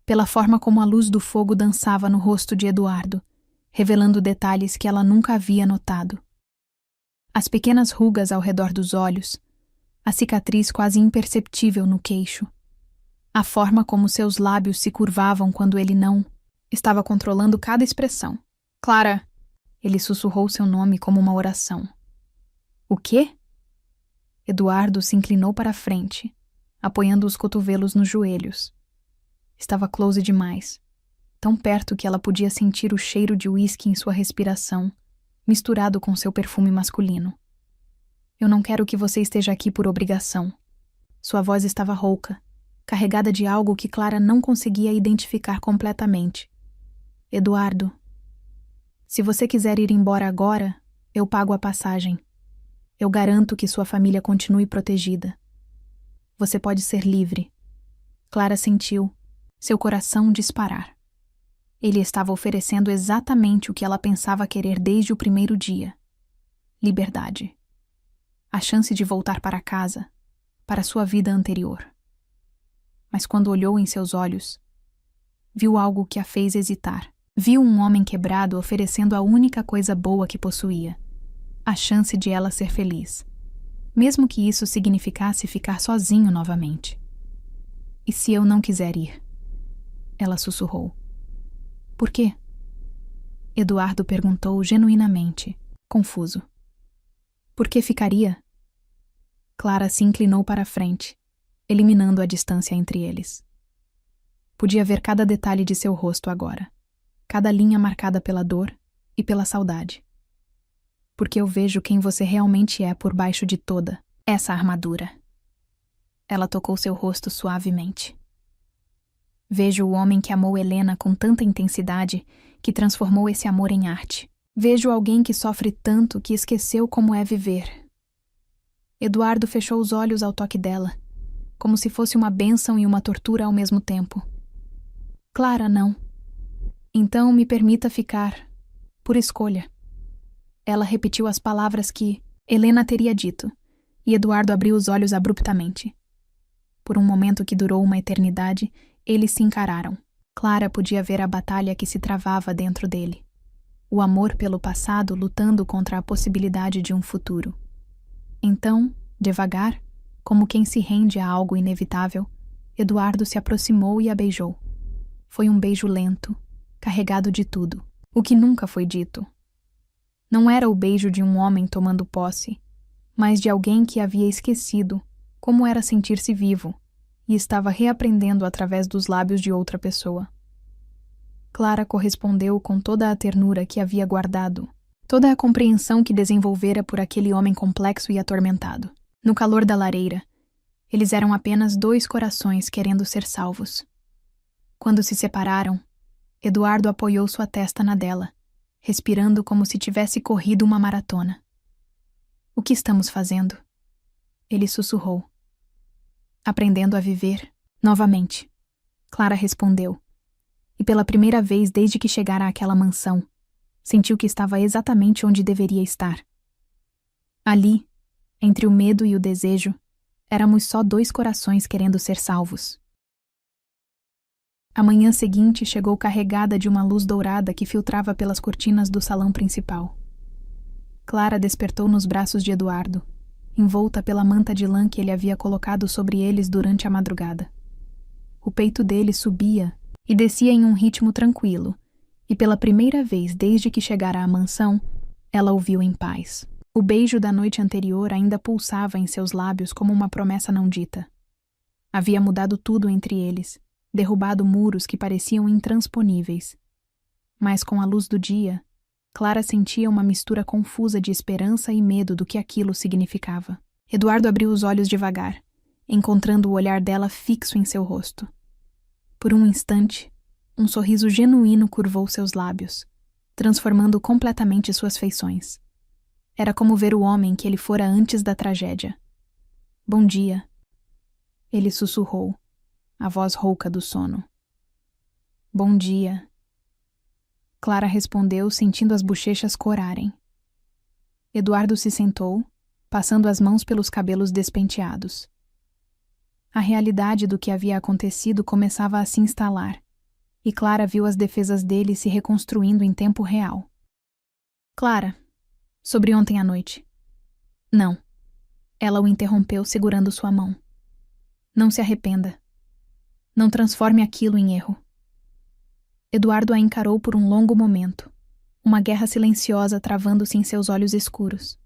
pela forma como a luz do fogo dançava no rosto de Eduardo, revelando detalhes que ela nunca havia notado. As pequenas rugas ao redor dos olhos, a cicatriz quase imperceptível no queixo, a forma como seus lábios se curvavam quando ele não estava controlando cada expressão. Clara! Ele sussurrou seu nome como uma oração. O quê? Eduardo se inclinou para a frente, apoiando os cotovelos nos joelhos. Estava close demais, tão perto que ela podia sentir o cheiro de uísque em sua respiração, misturado com seu perfume masculino. Eu não quero que você esteja aqui por obrigação. Sua voz estava rouca, carregada de algo que Clara não conseguia identificar completamente. Eduardo, se você quiser ir embora agora, eu pago a passagem. Eu garanto que sua família continue protegida. Você pode ser livre. Clara sentiu seu coração disparar. Ele estava oferecendo exatamente o que ela pensava querer desde o primeiro dia. Liberdade. A chance de voltar para casa, para sua vida anterior. Mas quando olhou em seus olhos, viu algo que a fez hesitar. Viu um homem quebrado oferecendo a única coisa boa que possuía, a chance de ela ser feliz, mesmo que isso significasse ficar sozinho novamente. E se eu não quiser ir? Ela sussurrou. Por quê? Eduardo perguntou genuinamente, confuso. Por que ficaria? Clara se inclinou para a frente, eliminando a distância entre eles. Podia ver cada detalhe de seu rosto agora, cada linha marcada pela dor e pela saudade. Porque eu vejo quem você realmente é por baixo de toda essa armadura. Ela tocou seu rosto suavemente. Vejo o homem que amou Helena com tanta intensidade que transformou esse amor em arte. Vejo alguém que sofre tanto que esqueceu como é viver. Eduardo fechou os olhos ao toque dela, como se fosse uma bênção e uma tortura ao mesmo tempo. Clara, não. Então me permita ficar, por escolha. ela repetiu as palavras que Helena teria dito, e Eduardo abriu os olhos abruptamente. Por um momento que durou uma eternidade, eles se encararam. Clara podia ver a batalha que se travava dentro dele. O amor pelo passado lutando contra a possibilidade de um futuro. Então, devagar, como quem se rende a algo inevitável, Eduardo se aproximou e a beijou. Foi um beijo lento, carregado de tudo, o que nunca foi dito. Não era o beijo de um homem tomando posse, mas de alguém que havia esquecido como era sentir-se vivo e estava reaprendendo através dos lábios de outra pessoa. Clara correspondeu com toda a ternura que havia guardado, toda a compreensão que desenvolvera por aquele homem complexo e atormentado. No calor da lareira, eles eram apenas 2 corações querendo ser salvos. Quando se separaram, Eduardo apoiou sua testa na dela, respirando como se tivesse corrido uma maratona. "O que estamos fazendo?" Ele sussurrou. "Aprendendo a viver, novamente." Clara respondeu. E pela primeira vez desde que chegara àquela mansão, sentiu que estava exatamente onde deveria estar. Ali, entre o medo e o desejo, éramos só 2 corações querendo ser salvos. A manhã seguinte chegou carregada de uma luz dourada que filtrava pelas cortinas do salão principal. Clara despertou nos braços de Eduardo, envolta pela manta de lã que ele havia colocado sobre eles durante a madrugada. O peito dele subia e descia em um ritmo tranquilo, e pela primeira vez desde que chegara à mansão, ela o viu em paz. O beijo da noite anterior ainda pulsava em seus lábios como uma promessa não dita. Havia mudado tudo entre eles, derrubado muros que pareciam intransponíveis. Mas com a luz do dia, Clara sentia uma mistura confusa de esperança e medo do que aquilo significava. Eduardo abriu os olhos devagar, encontrando o olhar dela fixo em seu rosto. Por um instante, um sorriso genuíno curvou seus lábios, transformando completamente suas feições. Era como ver o homem que ele fora antes da tragédia. "Bom dia." Ele sussurrou, a voz rouca do sono. "Bom dia." Clara respondeu, sentindo as bochechas corarem. Eduardo se sentou, passando as mãos pelos cabelos despenteados. A realidade do que havia acontecido começava a se instalar, e Clara viu as defesas dele se reconstruindo em tempo real. "Clara, sobre ontem à noite." "Não." Ela o interrompeu segurando sua mão. "Não se arrependa. Não transforme aquilo em erro." Eduardo a encarou por um longo momento, uma guerra silenciosa travando-se em seus olhos escuros.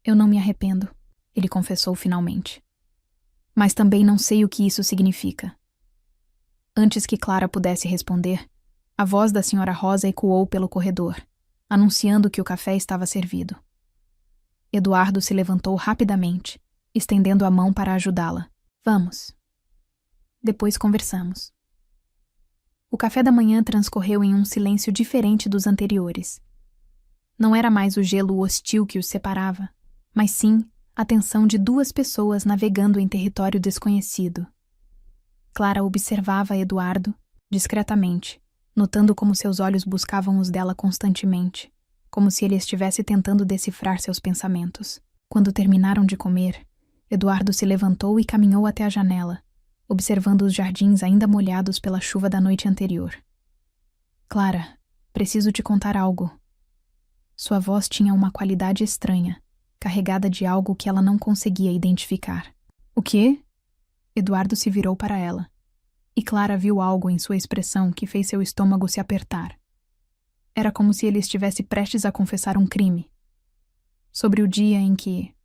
"Eu não me arrependo," ele confessou finalmente. "Mas também não sei o que isso significa." Antes que Clara pudesse responder, a voz da Sra. Rosa ecoou pelo corredor, anunciando que o café estava servido. Eduardo se levantou rapidamente, estendendo a mão para ajudá-la. "Vamos. Depois conversamos." O café da manhã transcorreu em um silêncio diferente dos anteriores. Não era mais o gelo hostil que os separava, mas sim a tensão de 2 pessoas navegando em território desconhecido. Clara observava Eduardo, discretamente, notando como seus olhos buscavam os dela constantemente, como se ele estivesse tentando decifrar seus pensamentos. Quando terminaram de comer, Eduardo se levantou e caminhou até a janela, observando os jardins ainda molhados pela chuva da noite anterior. "Clara, preciso te contar algo." Sua voz tinha uma qualidade estranha, carregada de algo que ela não conseguia identificar. "O quê?" Eduardo se virou para ela, e Clara viu algo em sua expressão que fez seu estômago se apertar. Era como se ele estivesse prestes a confessar um crime. Sobre o dia em que...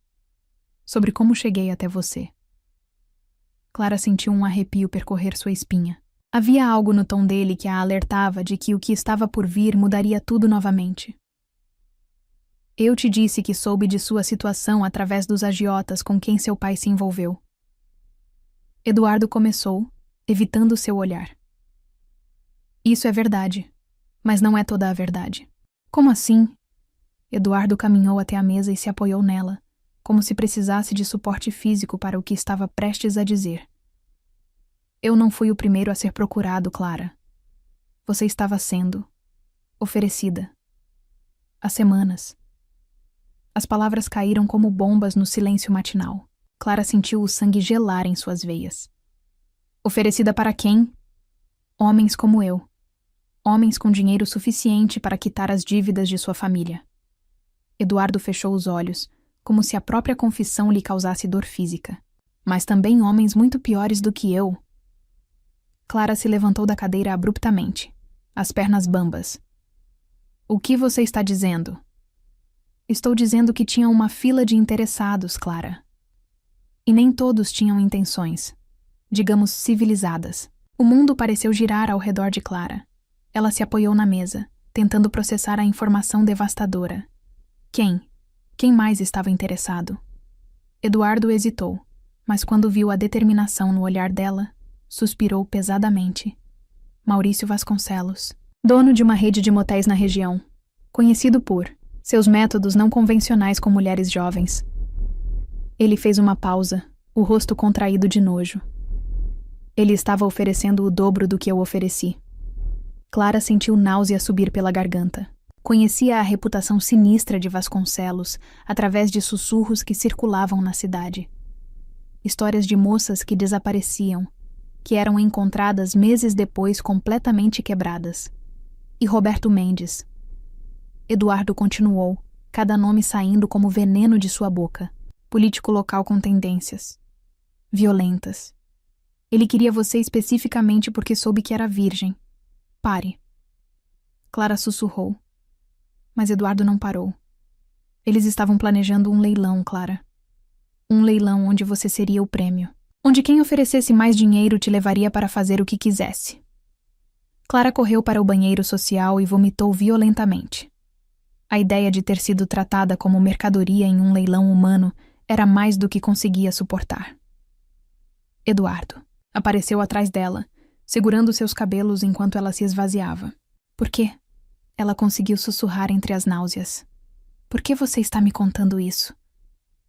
Sobre como cheguei até você. Clara sentiu um arrepio percorrer sua espinha. Havia algo no tom dele que a alertava de que o que estava por vir mudaria tudo novamente. "Eu te disse que soube de sua situação através dos agiotas com quem seu pai se envolveu." Eduardo começou, evitando seu olhar. "Isso é verdade, mas não é toda a verdade." "Como assim?" Eduardo caminhou até a mesa e se apoiou nela, como se precisasse de suporte físico para o que estava prestes a dizer. "Eu não fui o primeiro a ser procurado, Clara. Você estava sendo oferecida. Há semanas." As palavras caíram como bombas no silêncio matinal. Clara sentiu o sangue gelar em suas veias. Oferecida para quem? Homens como eu. Homens com dinheiro suficiente para quitar as dívidas de sua família. Eduardo fechou os olhos, como se a própria confissão lhe causasse dor física. Mas também homens muito piores do que eu. Clara se levantou da cadeira abruptamente, as pernas bambas. O que você está dizendo? Estou dizendo que tinha uma fila de interessados, Clara. E nem todos tinham intenções, digamos, civilizadas. O mundo pareceu girar ao redor de Clara. Ela se apoiou na mesa, tentando processar a informação devastadora. Quem mais estava interessado? Eduardo hesitou, mas quando viu a determinação no olhar dela, suspirou pesadamente. Maurício Vasconcelos, dono de uma rede de motéis na região, conhecido por seus métodos não convencionais com mulheres jovens. Ele fez uma pausa, o rosto contraído de nojo. Ele estava oferecendo o dobro do que eu ofereci. Clara sentiu náusea subir pela garganta. Conhecia a reputação sinistra de Vasconcelos através de sussurros que circulavam na cidade. Histórias de moças que desapareciam, que eram encontradas meses depois completamente quebradas. E Roberto Mendes. Eduardo continuou, cada nome saindo como veneno de sua boca. Político local com tendências violentas. Ele queria você especificamente porque soube que era virgem. Pare. Clara sussurrou. Mas Eduardo não parou. Eles estavam planejando um leilão, Clara. Um leilão onde você seria o prêmio. Onde quem oferecesse mais dinheiro te levaria para fazer o que quisesse. Clara correu para o banheiro social e vomitou violentamente. A ideia de ter sido tratada como mercadoria em um leilão humano era mais do que conseguia suportar. Eduardo apareceu atrás dela, segurando seus cabelos enquanto ela se esvaziava. Por quê? Ela conseguiu sussurrar entre as náuseas. Por que você está me contando isso?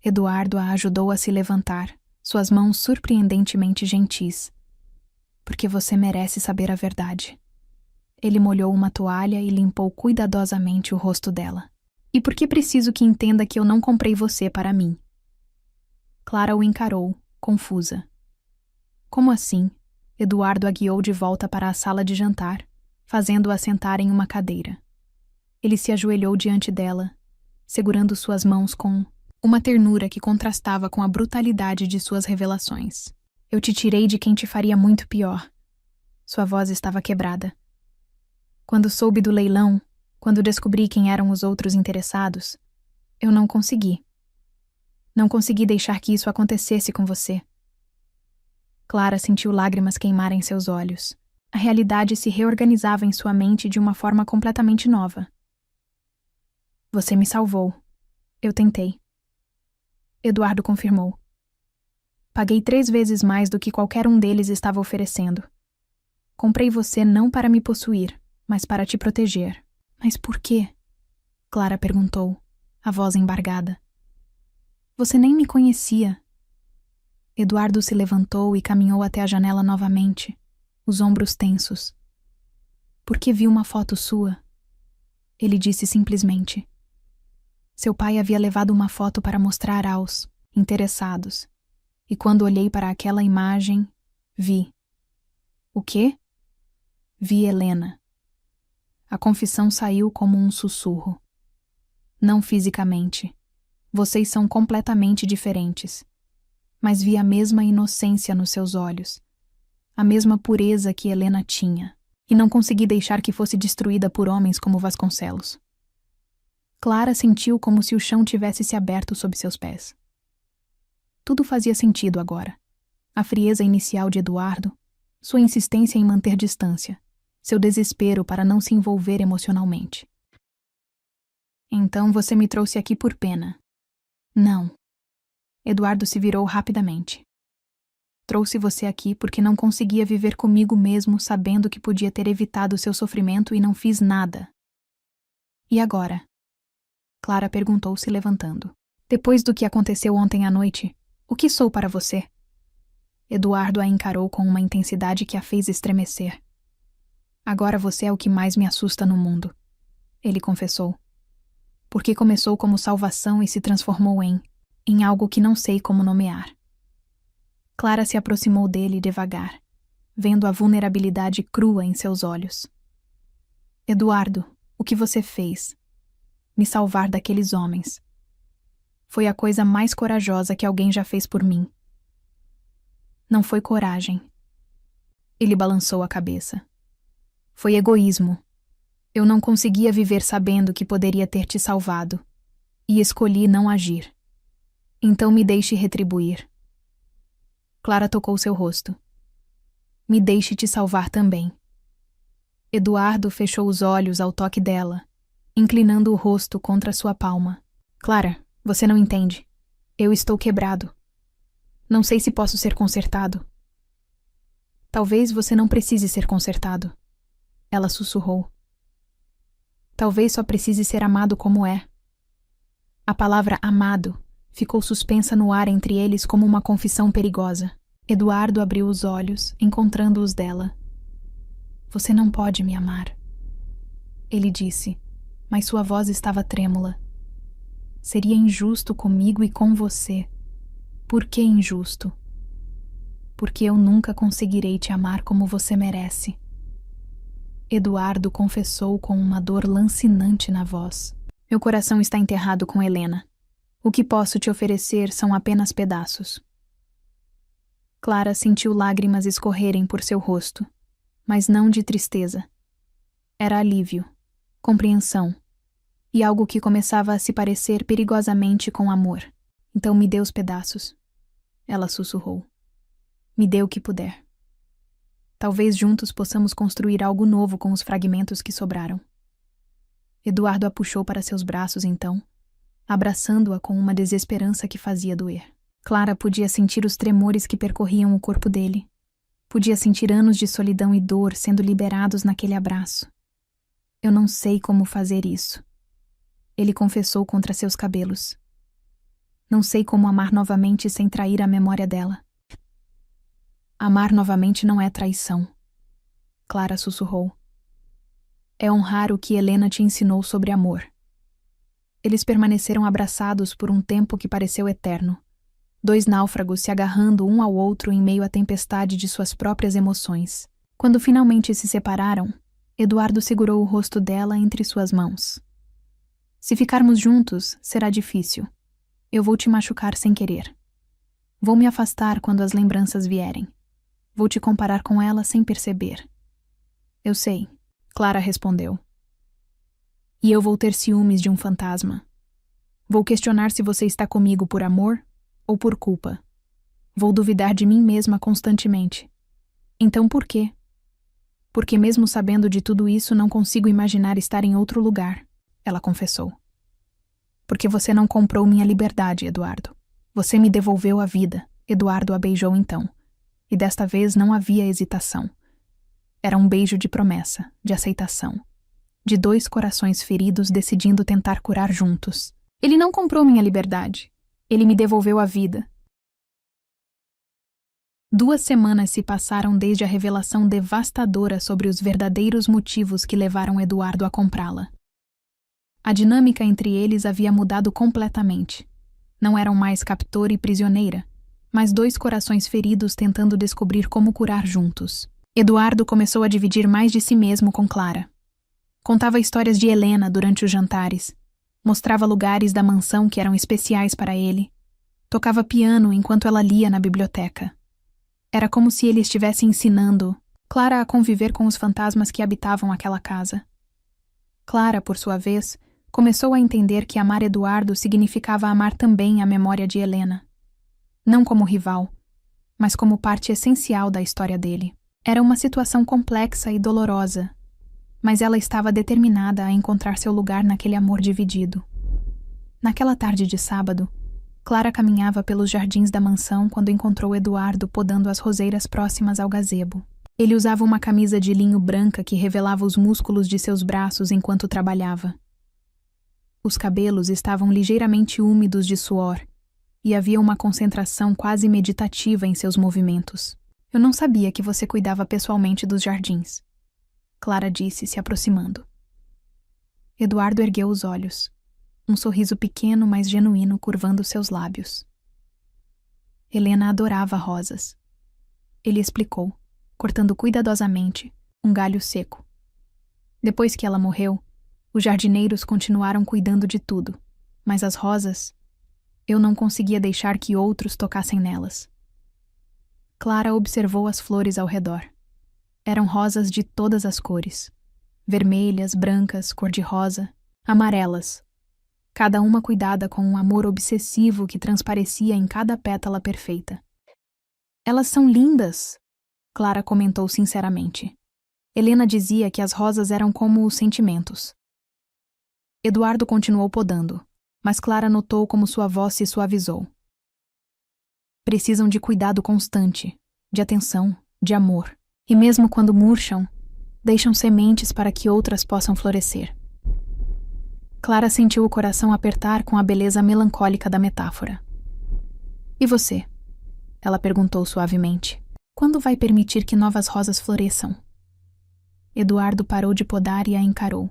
Eduardo a ajudou a se levantar, suas mãos surpreendentemente gentis. Porque você merece saber a verdade. Ele molhou uma toalha e limpou cuidadosamente o rosto dela. E por que preciso que entenda que eu não comprei você para mim? Clara o encarou, confusa. Como assim? Eduardo a guiou de volta para a sala de jantar, fazendo-a sentar em uma cadeira. Ele se ajoelhou diante dela, segurando suas mãos com uma ternura que contrastava com a brutalidade de suas revelações. Eu te tirei de quem te faria muito pior. Sua voz estava quebrada. Quando soube do leilão, quando descobri quem eram os outros interessados, eu não consegui. Não consegui deixar que isso acontecesse com você. Clara sentiu lágrimas queimarem seus olhos. A realidade se reorganizava em sua mente de uma forma completamente nova. Você me salvou. Eu tentei. Eduardo confirmou. Paguei 3 vezes mais do que qualquer um deles estava oferecendo. Comprei você não para me possuir, mas para te proteger. Mas por quê? Clara perguntou, a voz embargada. Você nem me conhecia. Eduardo se levantou e caminhou até a janela novamente, os ombros tensos. Porque vi uma foto sua. Ele disse simplesmente. Seu pai havia levado uma foto para mostrar aos interessados. E quando olhei para aquela imagem, vi. O quê? Vi Helena. A confissão saiu como um sussurro. Não fisicamente. Vocês são completamente diferentes. Mas vi a mesma inocência nos seus olhos. A mesma pureza que Helena tinha. E não consegui deixar que fosse destruída por homens como Vasconcelos. Clara sentiu como se o chão tivesse se aberto sob seus pés. Tudo fazia sentido agora. A frieza inicial de Eduardo, sua insistência em manter distância, seu desespero para não se envolver emocionalmente. Então você me trouxe aqui por pena. Não. Eduardo se virou rapidamente. Trouxe você aqui porque não conseguia viver comigo mesmo sabendo que podia ter evitado seu sofrimento e não fiz nada. E agora? Clara perguntou se levantando. Depois do que aconteceu ontem à noite, o que sou para você? Eduardo a encarou com uma intensidade que a fez estremecer. Agora você é o que mais me assusta no mundo, ele confessou. Porque começou como salvação e se transformou em algo que não sei como nomear. Clara se aproximou dele devagar, vendo a vulnerabilidade crua em seus olhos. Eduardo, o que você fez? Me salvar daqueles homens. Foi a coisa mais corajosa que alguém já fez por mim. Não foi coragem. Ele balançou a cabeça. Foi egoísmo. Eu não conseguia viver sabendo que poderia ter te salvado, e escolhi não agir. Então me deixe retribuir. Clara tocou seu rosto. Me deixe te salvar também. Eduardo fechou os olhos ao toque dela, inclinando o rosto contra sua palma. Clara, você não entende. Eu estou quebrado. Não sei se posso ser consertado. Talvez você não precise ser consertado. Ela sussurrou. Talvez só precise ser amado como é. A palavra amado ficou suspensa no ar entre eles como uma confissão perigosa. Eduardo abriu os olhos, encontrando-os dela. Você não pode me amar. Ele disse, mas sua voz estava trêmula. Seria injusto comigo e com você. Por que injusto? Porque eu nunca conseguirei te amar como você merece. Eduardo confessou com uma dor lancinante na voz. Meu coração está enterrado com Helena. O que posso te oferecer são apenas pedaços. Clara sentiu lágrimas escorrerem por seu rosto, mas não de tristeza. Era alívio, compreensão, e algo que começava a se parecer perigosamente com amor. Então me dê os pedaços. Ela sussurrou. Me dê o que puder. Talvez juntos possamos construir algo novo com os fragmentos que sobraram. Eduardo a puxou para seus braços então, abraçando-a com uma desesperança que fazia doer. Clara podia sentir os tremores que percorriam o corpo dele. Podia sentir anos de solidão e dor sendo liberados naquele abraço. Eu não sei como fazer isso. Ele confessou contra seus cabelos. Não sei como amar novamente sem trair a memória dela. Amar novamente não é traição. Clara sussurrou. É honrar o que Helena te ensinou sobre amor. Eles permaneceram abraçados por um tempo que pareceu eterno. Dois náufragos se agarrando um ao outro em meio à tempestade de suas próprias emoções. Quando finalmente se separaram, Eduardo segurou o rosto dela entre suas mãos. Se ficarmos juntos, será difícil. Eu vou te machucar sem querer. Vou me afastar quando as lembranças vierem. Vou te comparar com ela sem perceber. Eu sei, Clara respondeu. E eu vou ter ciúmes de um fantasma. Vou questionar se você está comigo por amor ou por culpa. Vou duvidar de mim mesma constantemente. Então por quê? Porque mesmo sabendo de tudo isso, não consigo imaginar estar em outro lugar, ela confessou. Porque você não comprou minha liberdade, Eduardo. Você me devolveu a vida. Eduardo a beijou então. E desta vez não havia hesitação. Era um beijo de promessa, de aceitação. De dois corações feridos decidindo tentar curar juntos. Ele não comprou minha liberdade. Ele me devolveu a vida. 2 semanas se passaram desde a revelação devastadora sobre os verdadeiros motivos que levaram Eduardo a comprá-la. A dinâmica entre eles havia mudado completamente. Não eram mais captor e prisioneira, mas dois corações feridos tentando descobrir como curar juntos. Eduardo começou a dividir mais de si mesmo com Clara. Contava histórias de Helena durante os jantares. Mostrava lugares da mansão que eram especiais para ele. Tocava piano enquanto ela lia na biblioteca. Era como se ele estivesse ensinando Clara a conviver com os fantasmas que habitavam aquela casa. Clara, por sua vez, começou a entender que amar Eduardo significava amar também a memória de Helena. Não como rival, mas como parte essencial da história dele. Era uma situação complexa e dolorosa, mas ela estava determinada a encontrar seu lugar naquele amor dividido. Naquela tarde de sábado, Clara caminhava pelos jardins da mansão quando encontrou Eduardo podando as roseiras próximas ao gazebo. Ele usava uma camisa de linho branca que revelava os músculos de seus braços enquanto trabalhava. Os cabelos estavam ligeiramente úmidos de suor, e havia uma concentração quase meditativa em seus movimentos. Eu não sabia que você cuidava pessoalmente dos jardins, Clara disse, se aproximando. Eduardo ergueu os olhos. um sorriso pequeno, mas genuíno, curvando seus lábios. Helena adorava rosas. Ele explicou, cortando cuidadosamente um galho seco. Depois que ela morreu, os jardineiros continuaram cuidando de tudo, mas as rosas, eu não conseguia deixar que outros tocassem nelas. Clara observou as flores ao redor. Eram rosas de todas as cores. Vermelhas, brancas, cor-de-rosa, amarelas. Cada uma cuidada com um amor obsessivo que transparecia em cada pétala perfeita. Elas são lindas, Clara comentou sinceramente. Helena dizia que as rosas eram como os sentimentos. Eduardo continuou podando, mas Clara notou como sua voz se suavizou. Precisam de cuidado constante, de atenção, de amor. E mesmo quando murcham, deixam sementes para que outras possam florescer. Clara sentiu o coração apertar com a beleza melancólica da metáfora. E você? Ela perguntou suavemente. Quando vai permitir que novas rosas floresçam? Eduardo parou de podar e a encarou.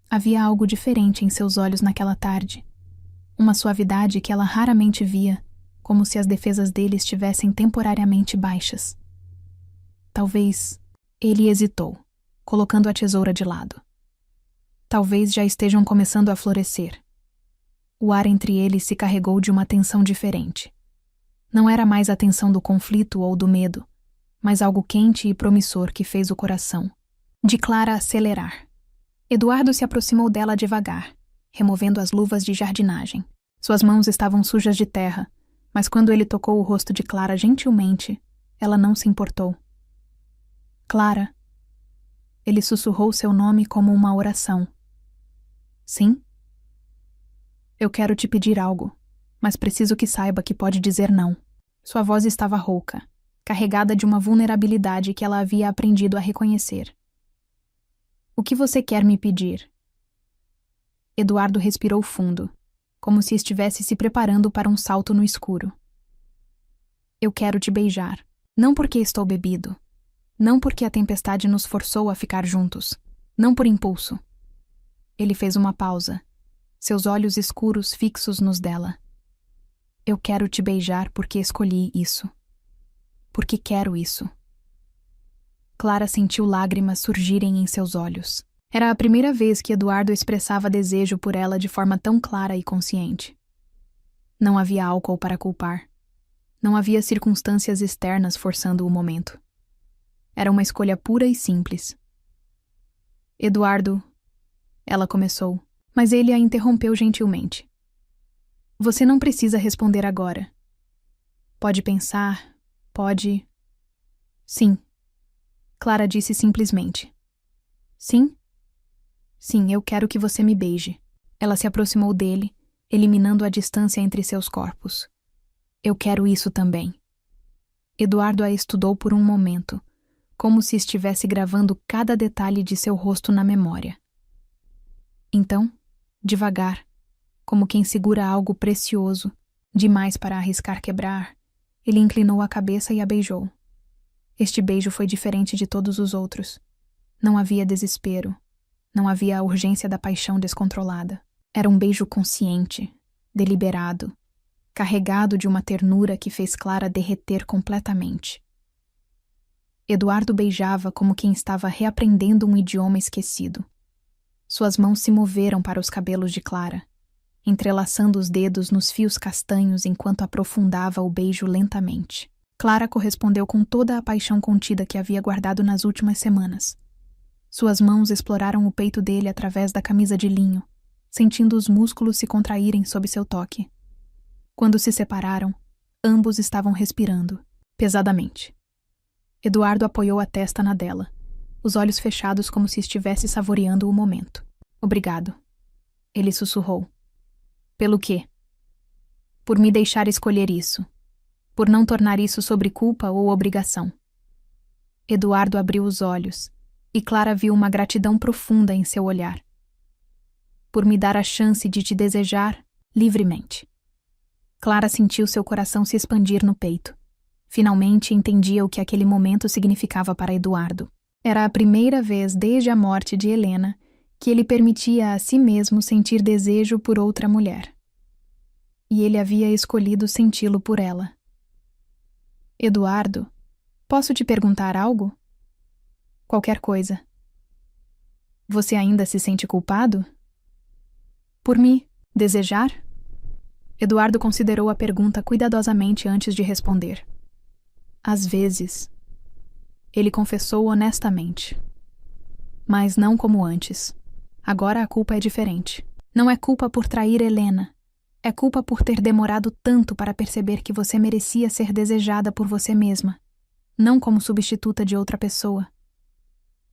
Havia algo diferente em seus olhos naquela tarde. Uma suavidade que ela raramente via, como se as defesas dele estivessem temporariamente baixas. Talvez ele hesitou, colocando a tesoura de lado. Talvez já estejam começando a florescer. O ar entre eles se carregou de uma tensão diferente. Não era mais a tensão do conflito ou do medo, mas algo quente e promissor que fez o coração de Clara acelerar. Eduardo se aproximou dela devagar, removendo as luvas de jardinagem. Suas mãos estavam sujas de terra, mas quando ele tocou o rosto de Clara gentilmente, ela não se importou. Clara. Ele sussurrou seu nome como uma oração. Sim? Eu quero te pedir algo, mas preciso que saiba que pode dizer não. Sua voz estava rouca, carregada de uma vulnerabilidade que ela havia aprendido a reconhecer. O que você quer me pedir? Eduardo respirou fundo, como se estivesse se preparando para um salto no escuro. Eu quero te beijar, não porque estou bebido, não porque a tempestade nos forçou a ficar juntos, não por impulso. Ele fez uma pausa, seus olhos escuros fixos nos dela. Eu quero te beijar porque escolhi isso. Porque quero isso. Clara sentiu lágrimas surgirem em seus olhos. Era a primeira vez que Eduardo expressava desejo por ela de forma tão clara e consciente. Não havia álcool para culpar. Não havia circunstâncias externas forçando o momento. Era uma escolha pura e simples. Eduardo, ela começou, mas ele a interrompeu gentilmente. Você não precisa responder agora. Pode pensar, pode... Sim. Clara disse simplesmente. Sim? Sim, eu quero que você me beije. Ela se aproximou dele, eliminando a distância entre seus corpos. Eu quero isso também. Eduardo a estudou por um momento, como se estivesse gravando cada detalhe de seu rosto na memória. Então, devagar, como quem segura algo precioso, demais para arriscar quebrar, ele inclinou a cabeça e a beijou. Este beijo foi diferente de todos os outros. Não havia desespero. Não havia a urgência da paixão descontrolada. Era um beijo consciente, deliberado, carregado de uma ternura que fez Clara derreter completamente. Eduardo beijava como quem estava reaprendendo um idioma esquecido. Suas mãos se moveram para os cabelos de Clara, entrelaçando os dedos nos fios castanhos enquanto aprofundava o beijo lentamente. Clara correspondeu com toda a paixão contida que havia guardado nas últimas semanas. Suas mãos exploraram o peito dele através da camisa de linho, sentindo os músculos se contraírem sob seu toque. Quando se separaram, ambos estavam respirando, pesadamente. Eduardo apoiou a testa na dela, os olhos fechados como se estivesse saboreando o momento. Obrigado. Ele sussurrou. Pelo quê? Por me deixar escolher isso. Por não tornar isso sobre culpa ou obrigação. Eduardo abriu os olhos, e Clara viu uma gratidão profunda em seu olhar. Por me dar a chance de te desejar livremente. Clara sentiu seu coração se expandir no peito. Finalmente entendia o que aquele momento significava para Eduardo. Era a primeira vez desde a morte de Helena que ele permitia a si mesmo sentir desejo por outra mulher. E ele havia escolhido senti-lo por ela. Eduardo, posso te perguntar algo? Qualquer coisa. Você ainda se sente culpado? Por me desejar? Eduardo considerou a pergunta cuidadosamente antes de responder. Às vezes. Ele confessou honestamente. Mas não como antes. Agora a culpa é diferente. Não é culpa por trair Helena. É culpa por ter demorado tanto para perceber que você merecia ser desejada por você mesma, não como substituta de outra pessoa.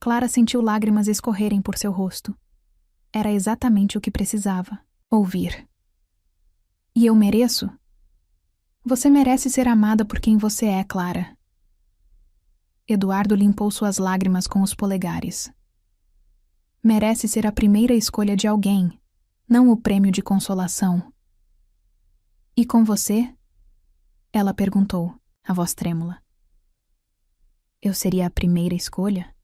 Clara sentiu lágrimas escorrerem por seu rosto. Era exatamente o que precisava ouvir. E eu mereço? Você merece ser amada por quem você é, Clara. Eduardo limpou suas lágrimas com os polegares. Merece ser a primeira escolha de alguém, não o prêmio de consolação. E com você? Ela perguntou, a voz trêmula. Eu seria a primeira escolha?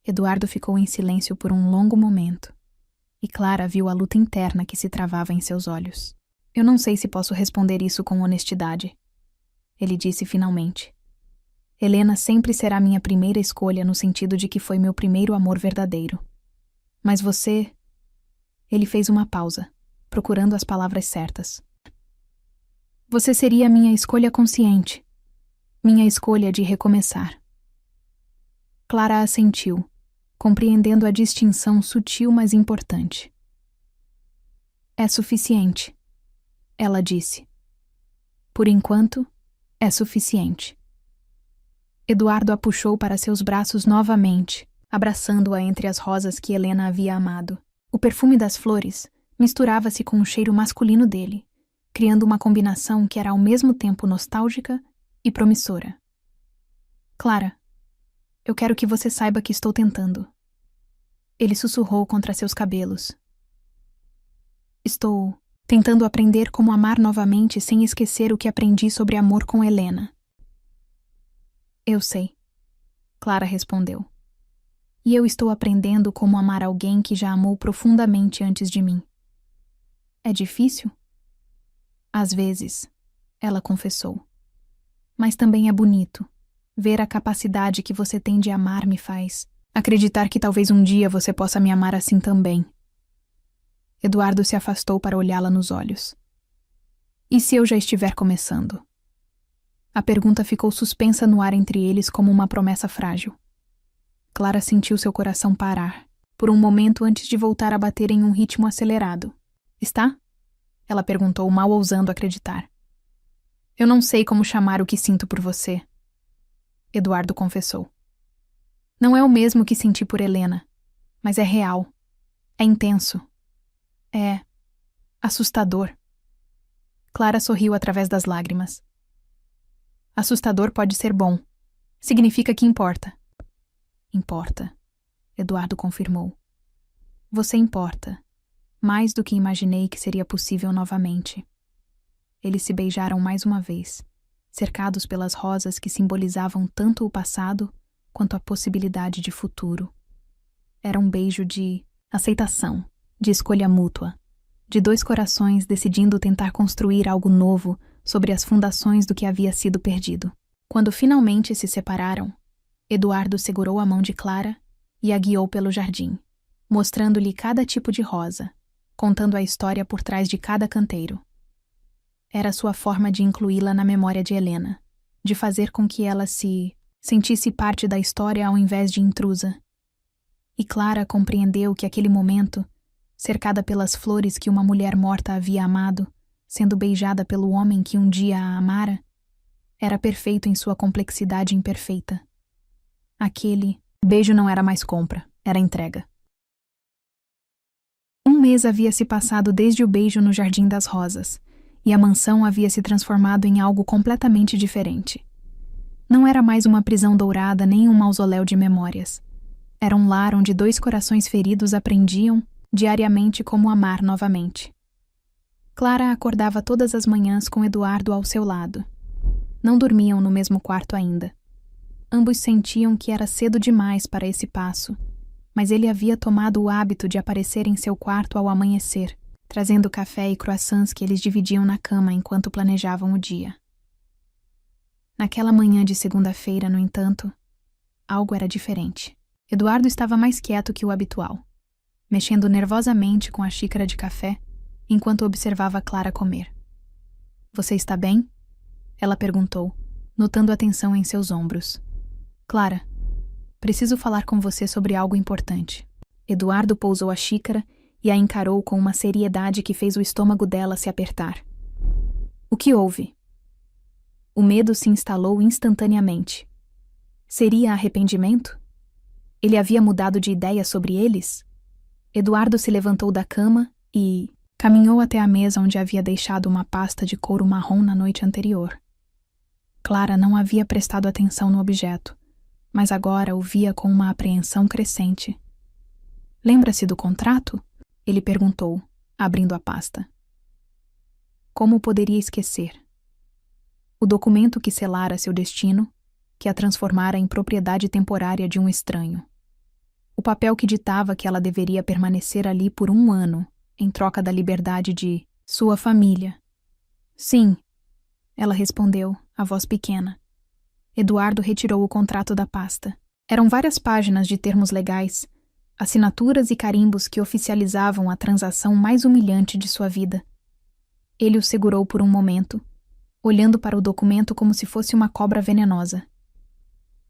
Eduardo ficou em silêncio por um longo momento, e Clara viu a luta interna que se travava em seus olhos. Eu não sei se posso responder isso com honestidade, ele disse finalmente. Helena sempre será minha primeira escolha no sentido de que foi meu primeiro amor verdadeiro. Mas você... Ele fez uma pausa, procurando as palavras certas. Você seria minha escolha consciente, minha escolha de recomeçar. Clara assentiu, compreendendo a distinção sutil mas importante. É suficiente, ela disse. Por enquanto, é suficiente. Eduardo a puxou para seus braços novamente, abraçando-a entre as rosas que Helena havia amado. O perfume das flores misturava-se com o cheiro masculino dele, criando uma combinação que era ao mesmo tempo nostálgica e promissora. Clara, eu quero que você saiba que estou tentando. Ele sussurrou contra seus cabelos. Estou tentando aprender como amar novamente sem esquecer o que aprendi sobre amor com Helena. Eu sei, Clara respondeu. E eu estou aprendendo como amar alguém que já amou profundamente antes de mim. É difícil? Às vezes, ela confessou. Mas também é bonito. Ver a capacidade que você tem de amar me faz acreditar que talvez um dia você possa me amar assim também. Eduardo se afastou para olhá-la nos olhos. E se eu já estiver começando? A pergunta ficou suspensa no ar entre eles como uma promessa frágil. Clara sentiu seu coração parar, por um momento antes de voltar a bater em um ritmo acelerado. Está? Ela perguntou, mal ousando acreditar. Eu não sei como chamar o que sinto por você. Eduardo confessou. Não é o mesmo que senti por Helena, mas é real. É intenso. É assustador. Clara sorriu através das lágrimas. Assustador pode ser bom. Significa que importa. Importa, Eduardo confirmou. Você importa. Mais do que imaginei que seria possível novamente. Eles se beijaram mais uma vez, cercados pelas rosas que simbolizavam tanto o passado quanto a possibilidade de futuro. Era um beijo de aceitação, de escolha mútua, de dois corações decidindo tentar construir algo novo sobre as fundações do que havia sido perdido. Quando finalmente se separaram, Eduardo segurou a mão de Clara e a guiou pelo jardim, mostrando-lhe cada tipo de rosa, contando a história por trás de cada canteiro. Era sua forma de incluí-la na memória de Helena, de fazer com que ela se sentisse parte da história ao invés de intrusa. E Clara compreendeu que aquele momento, cercada pelas flores que uma mulher morta havia amado, sendo beijada pelo homem que um dia a amara, era perfeito em sua complexidade imperfeita. Aquele beijo não era mais compra, era entrega. Um mês havia se passado desde o beijo no Jardim das Rosas, e a mansão havia se transformado em algo completamente diferente. Não era mais uma prisão dourada nem um mausoléu de memórias. Era um lar onde dois corações feridos aprendiam, diariamente, como amar novamente. Clara acordava todas as manhãs com Eduardo ao seu lado. Não dormiam no mesmo quarto ainda. Ambos sentiam que era cedo demais para esse passo, mas ele havia tomado o hábito de aparecer em seu quarto ao amanhecer, trazendo café e croissants que eles dividiam na cama enquanto planejavam o dia. Naquela manhã de segunda-feira, no entanto, algo era diferente. Eduardo estava mais quieto que o habitual, mexendo nervosamente com a xícara de café enquanto observava Clara comer. "Você está bem?" ela perguntou, notando a tensão em seus ombros. "Clara, preciso falar com você sobre algo importante." Eduardo pousou a xícara e a encarou com uma seriedade que fez o estômago dela se apertar. "O que houve?" O medo se instalou instantaneamente. Seria arrependimento? Ele havia mudado de ideia sobre eles? Eduardo se levantou da cama e caminhou até a mesa onde havia deixado uma pasta de couro marrom na noite anterior. Clara não havia prestado atenção no objeto, mas agora o via com uma apreensão crescente. "Lembra-se do contrato?" ele perguntou, abrindo a pasta. Como poderia esquecer? O documento que selara seu destino, que a transformara em propriedade temporária de um estranho. O papel que ditava que ela deveria permanecer ali por 1 ano, em troca da liberdade de sua família. "Sim", ela respondeu, a voz pequena. Eduardo retirou o contrato da pasta. Eram várias páginas de termos legais, assinaturas e carimbos que oficializavam a transação mais humilhante de sua vida. Ele o segurou por um momento, olhando para o documento como se fosse uma cobra venenosa.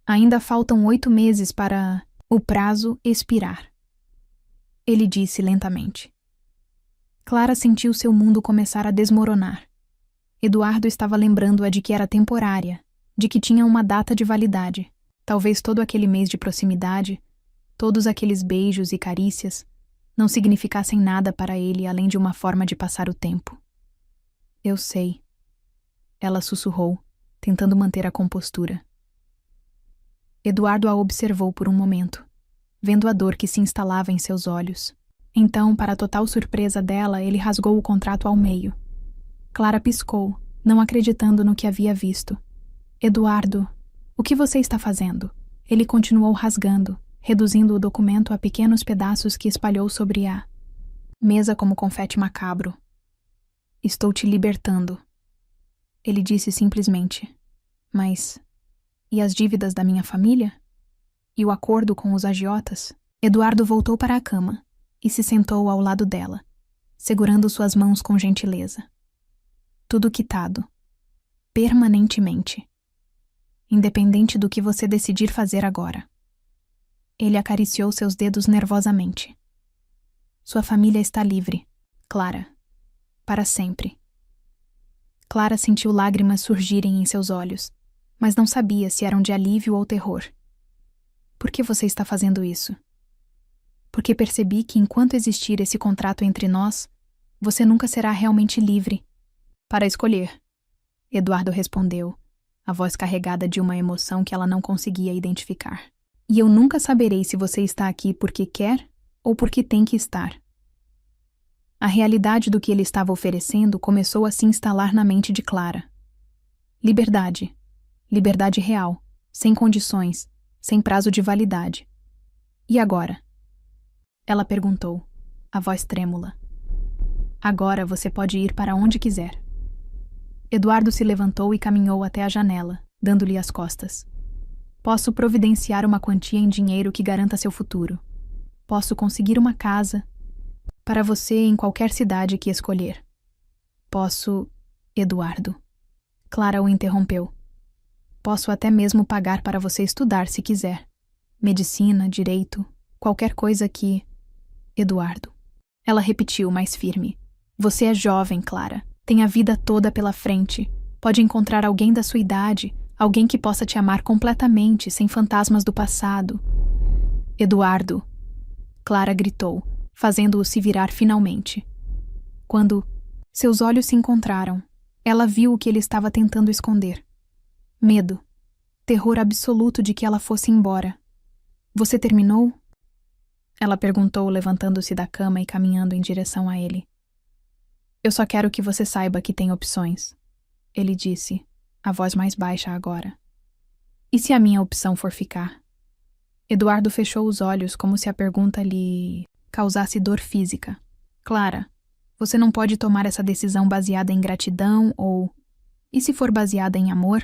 "Ainda faltam 8 meses para o prazo expirar", ele disse lentamente. Clara sentiu seu mundo começar a desmoronar. Eduardo estava lembrando-a de que era temporária, de que tinha uma data de validade. Talvez todo aquele mês de proximidade, todos aqueles beijos e carícias, não significassem nada para ele além de uma forma de passar o tempo. "Eu sei", ela sussurrou, tentando manter a compostura. Eduardo a observou por um momento, vendo a dor que se instalava em seus olhos. Então, para a total surpresa dela, ele rasgou o contrato ao meio. Clara piscou, não acreditando no que havia visto. "Eduardo, o que você está fazendo?" Ele continuou rasgando, reduzindo o documento a pequenos pedaços que espalhou sobre a mesa como confete macabro. "Estou te libertando", ele disse simplesmente. "Mas e as dívidas da minha família? E o acordo com os agiotas?" Eduardo voltou para a cama e se sentou ao lado dela, segurando suas mãos com gentileza. "Tudo quitado. Permanentemente. Independente do que você decidir fazer agora." Ele acariciou seus dedos nervosamente. "Sua família está livre, Clara. Para sempre." Clara sentiu lágrimas surgirem em seus olhos, mas não sabia se eram de alívio ou terror. "Por que você está fazendo isso?" "Porque percebi que enquanto existir esse contrato entre nós, você nunca será realmente livre." "Para escolher", Eduardo respondeu, a voz carregada de uma emoção que ela não conseguia identificar. "E eu nunca saberei se você está aqui porque quer ou porque tem que estar." A realidade do que ele estava oferecendo começou a se instalar na mente de Clara. Liberdade. Liberdade real, sem condições, sem prazo de validade. "E agora?" ela perguntou, a voz trêmula. "Agora você pode ir para onde quiser." Eduardo se levantou e caminhou até a janela, dando-lhe as costas. "Posso providenciar uma quantia em dinheiro que garanta seu futuro. Posso conseguir uma casa para você em qualquer cidade que escolher. Posso..." "Eduardo." Clara o interrompeu. "Posso até mesmo pagar para você estudar se quiser. Medicina, direito, qualquer coisa que..." "Eduardo." Ela repetiu mais firme. "Você é jovem, Clara. Tem a vida toda pela frente. Pode encontrar alguém da sua idade, alguém que possa te amar completamente, sem fantasmas do passado." "Eduardo." Clara gritou, fazendo-o se virar finalmente. Quando seus olhos se encontraram, ela viu o que ele estava tentando esconder. Medo. Terror absoluto de que ela fosse embora. "Você terminou?" ela perguntou, levantando-se da cama e caminhando em direção a ele. "Eu só quero que você saiba que tem opções", ele disse, a voz mais baixa agora. "E se a minha opção for ficar?" Eduardo fechou os olhos como se a pergunta lhe causasse dor física. Clara, você não pode tomar essa decisão baseada em gratidão ou... E se for baseada em amor?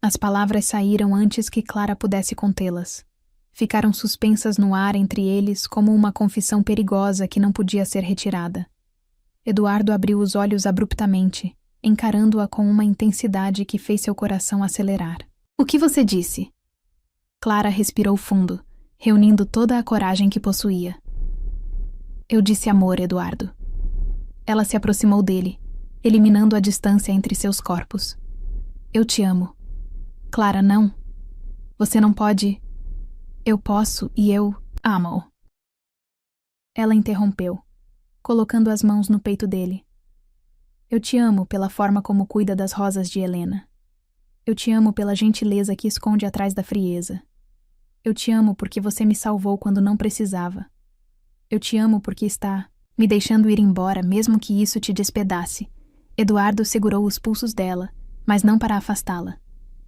As palavras saíram antes que Clara pudesse contê-las. Ficaram suspensas no ar entre eles como uma confissão perigosa que não podia ser retirada. Eduardo abriu os olhos abruptamente, encarando-a com uma intensidade que fez seu coração acelerar. O que você disse? Clara respirou fundo, reunindo toda a coragem que possuía. Eu disse amor, Eduardo. Ela se aproximou dele, eliminando a distância entre seus corpos. Eu te amo. Clara, não. Você não pode... Eu posso e eu amo-o. Ela interrompeu, colocando as mãos no peito dele. Eu te amo pela forma como cuida das rosas de Helena. Eu te amo pela gentileza que esconde atrás da frieza. Eu te amo porque você me salvou quando não precisava. Eu te amo porque está me deixando ir embora, mesmo que isso te despedace. Eduardo segurou os pulsos dela, mas não para afastá-la,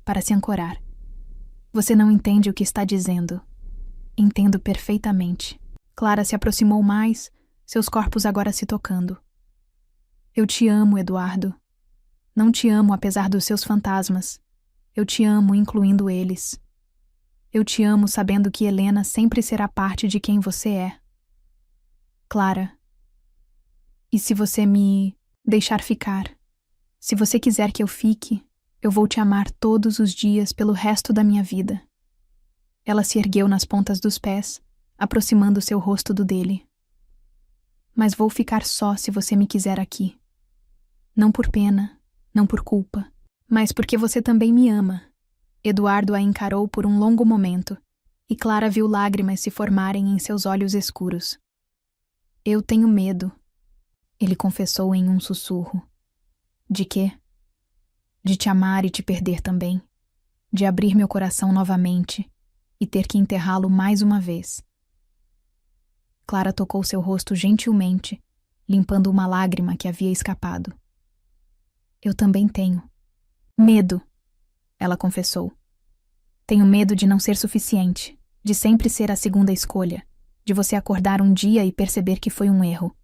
para se ancorar. Você não entende o que está dizendo. Entendo perfeitamente. Clara se aproximou mais, seus corpos agora se tocando. Eu te amo, Eduardo. Não te amo apesar dos seus fantasmas. Eu te amo, incluindo eles. Eu te amo sabendo que Helena sempre será parte de quem você é. Clara. E se você me deixar ficar? Se você quiser que eu fique, eu vou te amar todos os dias pelo resto da minha vida. Ela se ergueu nas pontas dos pés, aproximando seu rosto do dele. Mas vou ficar só se você me quiser aqui. Não por pena, não por culpa, mas porque você também me ama. Eduardo a encarou por um longo momento, e Clara viu lágrimas se formarem em seus olhos escuros. Eu tenho medo, ele confessou em um sussurro. De quê? De te amar e te perder também. De abrir meu coração novamente e ter que enterrá-lo mais uma vez. Clara tocou seu rosto gentilmente, limpando uma lágrima que havia escapado. Eu também tenho. Medo, ela confessou. Tenho medo de não ser suficiente, de sempre ser a segunda escolha, de você acordar um dia e perceber que foi um erro.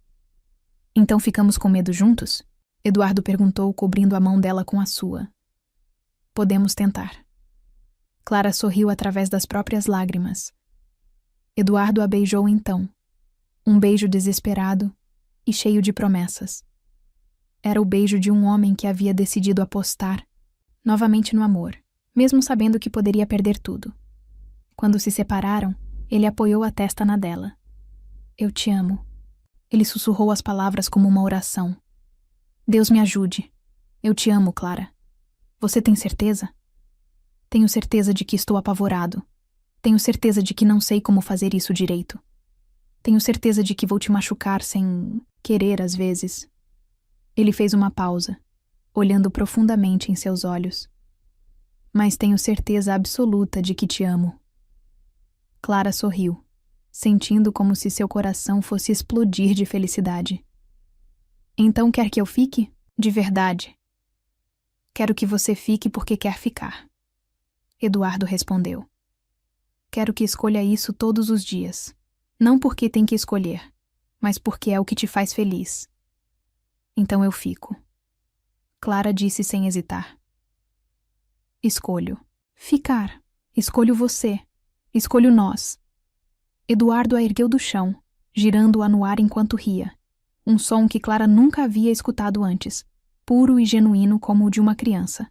Então ficamos com medo juntos? Eduardo perguntou, cobrindo a mão dela com a sua. Podemos tentar. Clara sorriu através das próprias lágrimas. Eduardo a beijou então. Um beijo desesperado e cheio de promessas. Era o beijo de um homem que havia decidido apostar novamente no amor, mesmo sabendo que poderia perder tudo. Quando se separaram, ele apoiou a testa na dela. Eu te amo. Ele sussurrou as palavras como uma oração. Deus me ajude. Eu te amo, Clara. Você tem certeza? Tenho certeza de que estou apavorado. Tenho certeza de que não sei como fazer isso direito. Tenho certeza de que vou te machucar sem querer às vezes. Ele fez uma pausa, olhando profundamente em seus olhos. Mas tenho certeza absoluta de que te amo. Clara sorriu, sentindo como se seu coração fosse explodir de felicidade. Então quer que eu fique? De verdade. Quero que você fique porque quer ficar. Eduardo respondeu. Quero que escolha isso todos os dias. Não porque tem que escolher, mas porque é o que te faz feliz. Então eu fico. Clara disse sem hesitar. Escolho. Ficar. Escolho você. Escolho nós. Eduardo a ergueu do chão, girando-a no ar enquanto ria. Um som que Clara nunca havia escutado antes, puro e genuíno como o de uma criança.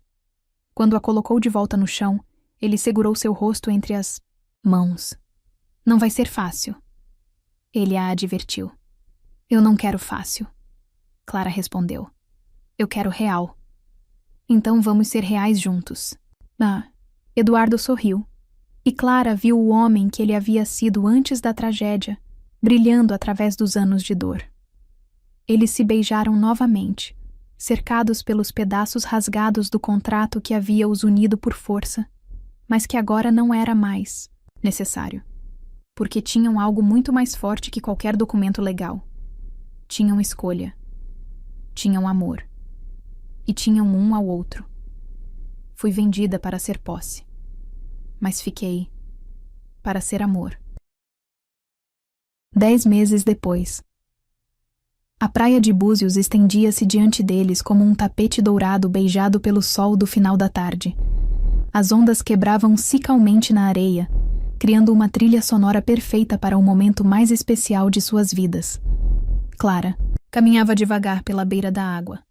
Quando a colocou de volta no chão, ele segurou seu rosto entre as mãos. Não vai ser fácil. Ele a advertiu. Eu não quero fácil. Clara respondeu. Eu quero real. Então vamos ser reais juntos. Eduardo sorriu. E Clara viu o homem que ele havia sido antes da tragédia, brilhando através dos anos de dor. Eles se beijaram novamente, cercados pelos pedaços rasgados do contrato que havia os unido por força, mas que agora não era mais necessário, porque tinham algo muito mais forte que qualquer documento legal. Tinham escolha. Tinham amor. E tinham um ao outro. Fui vendida para ser posse. Mas fiquei. para ser amor. 10 meses depois. A praia de Búzios estendia-se diante deles como um tapete dourado beijado pelo sol do final da tarde. As ondas quebravam sicalmente na areia, criando uma trilha sonora perfeita para o momento mais especial de suas vidas. Clara caminhava devagar pela beira da água,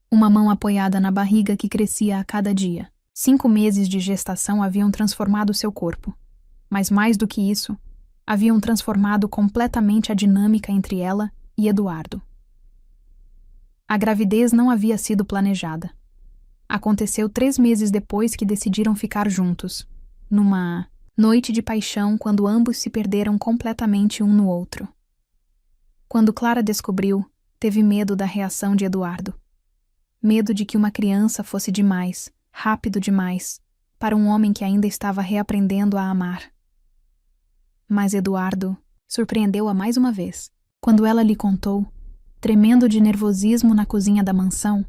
uma mão apoiada na barriga que crescia a cada dia. 5 meses de gestação haviam transformado seu corpo, mas mais do que isso, haviam transformado completamente a dinâmica entre ela e Eduardo. A gravidez não havia sido planejada. Aconteceu 3 meses depois que decidiram ficar juntos, numa noite de paixão quando ambos se perderam completamente um no outro. Quando Clara descobriu, teve medo da reação de Eduardo. Medo de que uma criança fosse demais, rápido demais, para um homem que ainda estava reaprendendo a amar. Mas Eduardo surpreendeu-a mais uma vez. Quando ela lhe contou, tremendo de nervosismo na cozinha da mansão,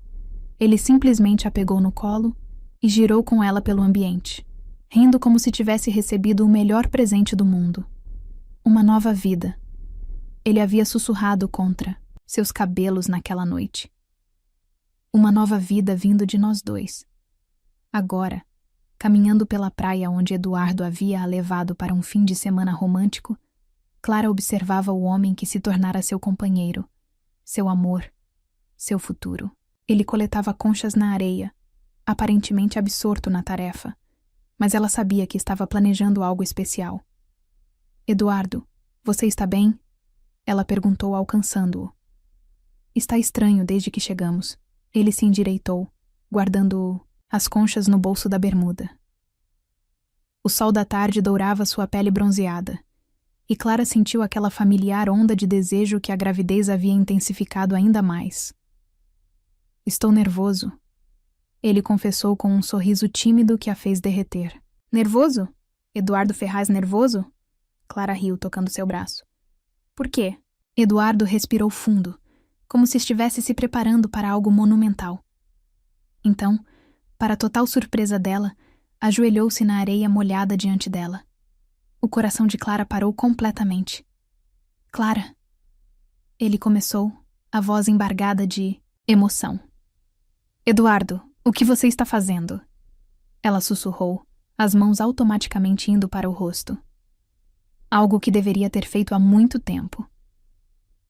ele simplesmente a pegou no colo e girou com ela pelo ambiente, rindo como se tivesse recebido o melhor presente do mundo. Uma nova vida. Ele havia sussurrado contra seus cabelos naquela noite. Uma nova vida vindo de nós dois. Agora, caminhando pela praia onde Eduardo havia a levado para um fim de semana romântico, Clara observava o homem que se tornara seu companheiro, seu amor, seu futuro. Ele coletava conchas na areia, aparentemente absorto na tarefa, mas ela sabia que estava planejando algo especial. Eduardo, você está bem? Ela perguntou alcançando-o. Está estranho desde que chegamos. Ele se endireitou, guardando as conchas no bolso da bermuda. O sol da tarde dourava sua pele bronzeada, e Clara sentiu aquela familiar onda de desejo que a gravidez havia intensificado ainda mais. Estou nervoso, ele confessou com um sorriso tímido que a fez derreter. Nervoso? Eduardo Ferraz nervoso? Clara riu, tocando seu braço. Por quê? Eduardo respirou fundo, como se estivesse se preparando para algo monumental. Então, para total surpresa dela, ajoelhou-se na areia molhada diante dela. O coração de Clara parou completamente. Clara! Ele começou, a voz embargada de emoção. Eduardo, o que você está fazendo? Ela sussurrou, as mãos automaticamente indo para o rosto. Algo que deveria ter feito há muito tempo.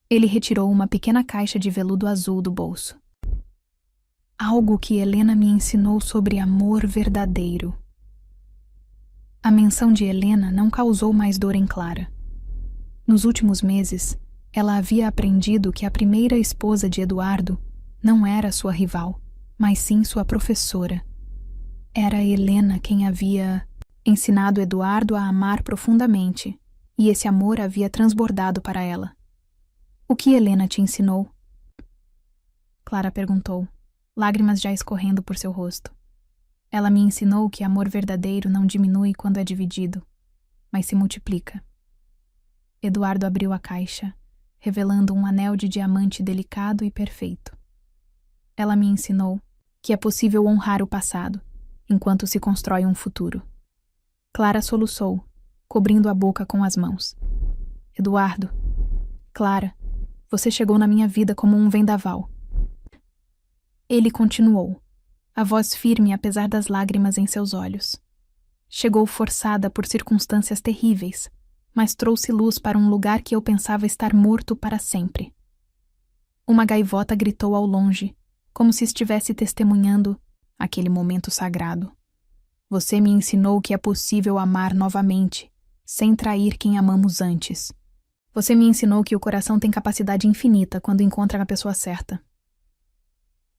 Ele retirou uma pequena caixa de veludo azul do bolso. Algo que Helena me ensinou sobre amor verdadeiro. A menção de Helena não causou mais dor em Clara. Nos últimos meses, ela havia aprendido que a primeira esposa de Eduardo não era sua rival, mas sim sua professora. Era Helena quem havia ensinado Eduardo a amar profundamente, e esse amor havia transbordado para ela. O que Helena te ensinou? Clara perguntou, lágrimas já escorrendo por seu rosto. Ela me ensinou que amor verdadeiro não diminui quando é dividido, mas se multiplica. Eduardo abriu a caixa, revelando um anel de diamante delicado e perfeito. Ela me ensinou que é possível honrar o passado, enquanto se constrói um futuro. Clara soluçou, cobrindo a boca com as mãos. Eduardo, Clara, você chegou na minha vida como um vendaval. Ele continuou, a voz firme apesar das lágrimas em seus olhos. Chegou forçada por circunstâncias terríveis, mas trouxe luz para um lugar que eu pensava estar morto para sempre. Uma gaivota gritou ao longe, como se estivesse testemunhando aquele momento sagrado. Você me ensinou que é possível amar novamente, sem trair quem amamos antes. Você me ensinou que o coração tem capacidade infinita quando encontra a pessoa certa.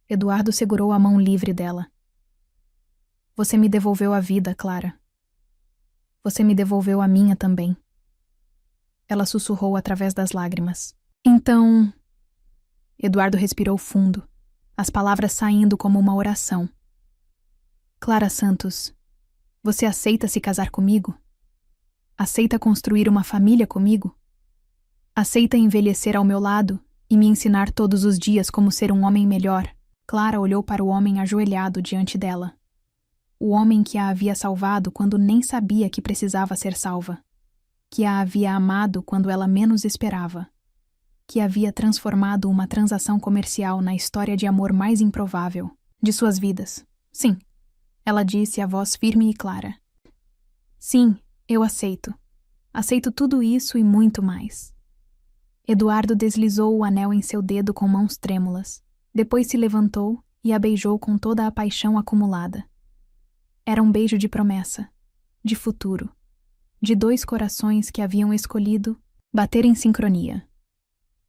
Eduardo segurou a mão livre dela. Você me devolveu a vida, Clara. Você me devolveu a minha também. Ela sussurrou através das lágrimas. Então... Eduardo respirou fundo, as palavras saindo como uma oração. Clara Santos, você aceita se casar comigo? Aceita construir uma família comigo? Aceita envelhecer ao meu lado e me ensinar todos os dias como ser um homem melhor? Clara olhou para o homem ajoelhado diante dela. O homem que a havia salvado quando nem sabia que precisava ser salva. que a havia amado quando ela menos esperava, que havia transformado uma transação comercial na história de amor mais improvável de suas vidas. Sim, ela disse a voz firme e clara. Sim, eu aceito. Aceito tudo isso e muito mais. Eduardo deslizou o anel em seu dedo com mãos trêmulas. Depois se levantou e a beijou com toda a paixão acumulada. Era um beijo de promessa, de futuro, de dois corações que haviam escolhido bater em sincronia.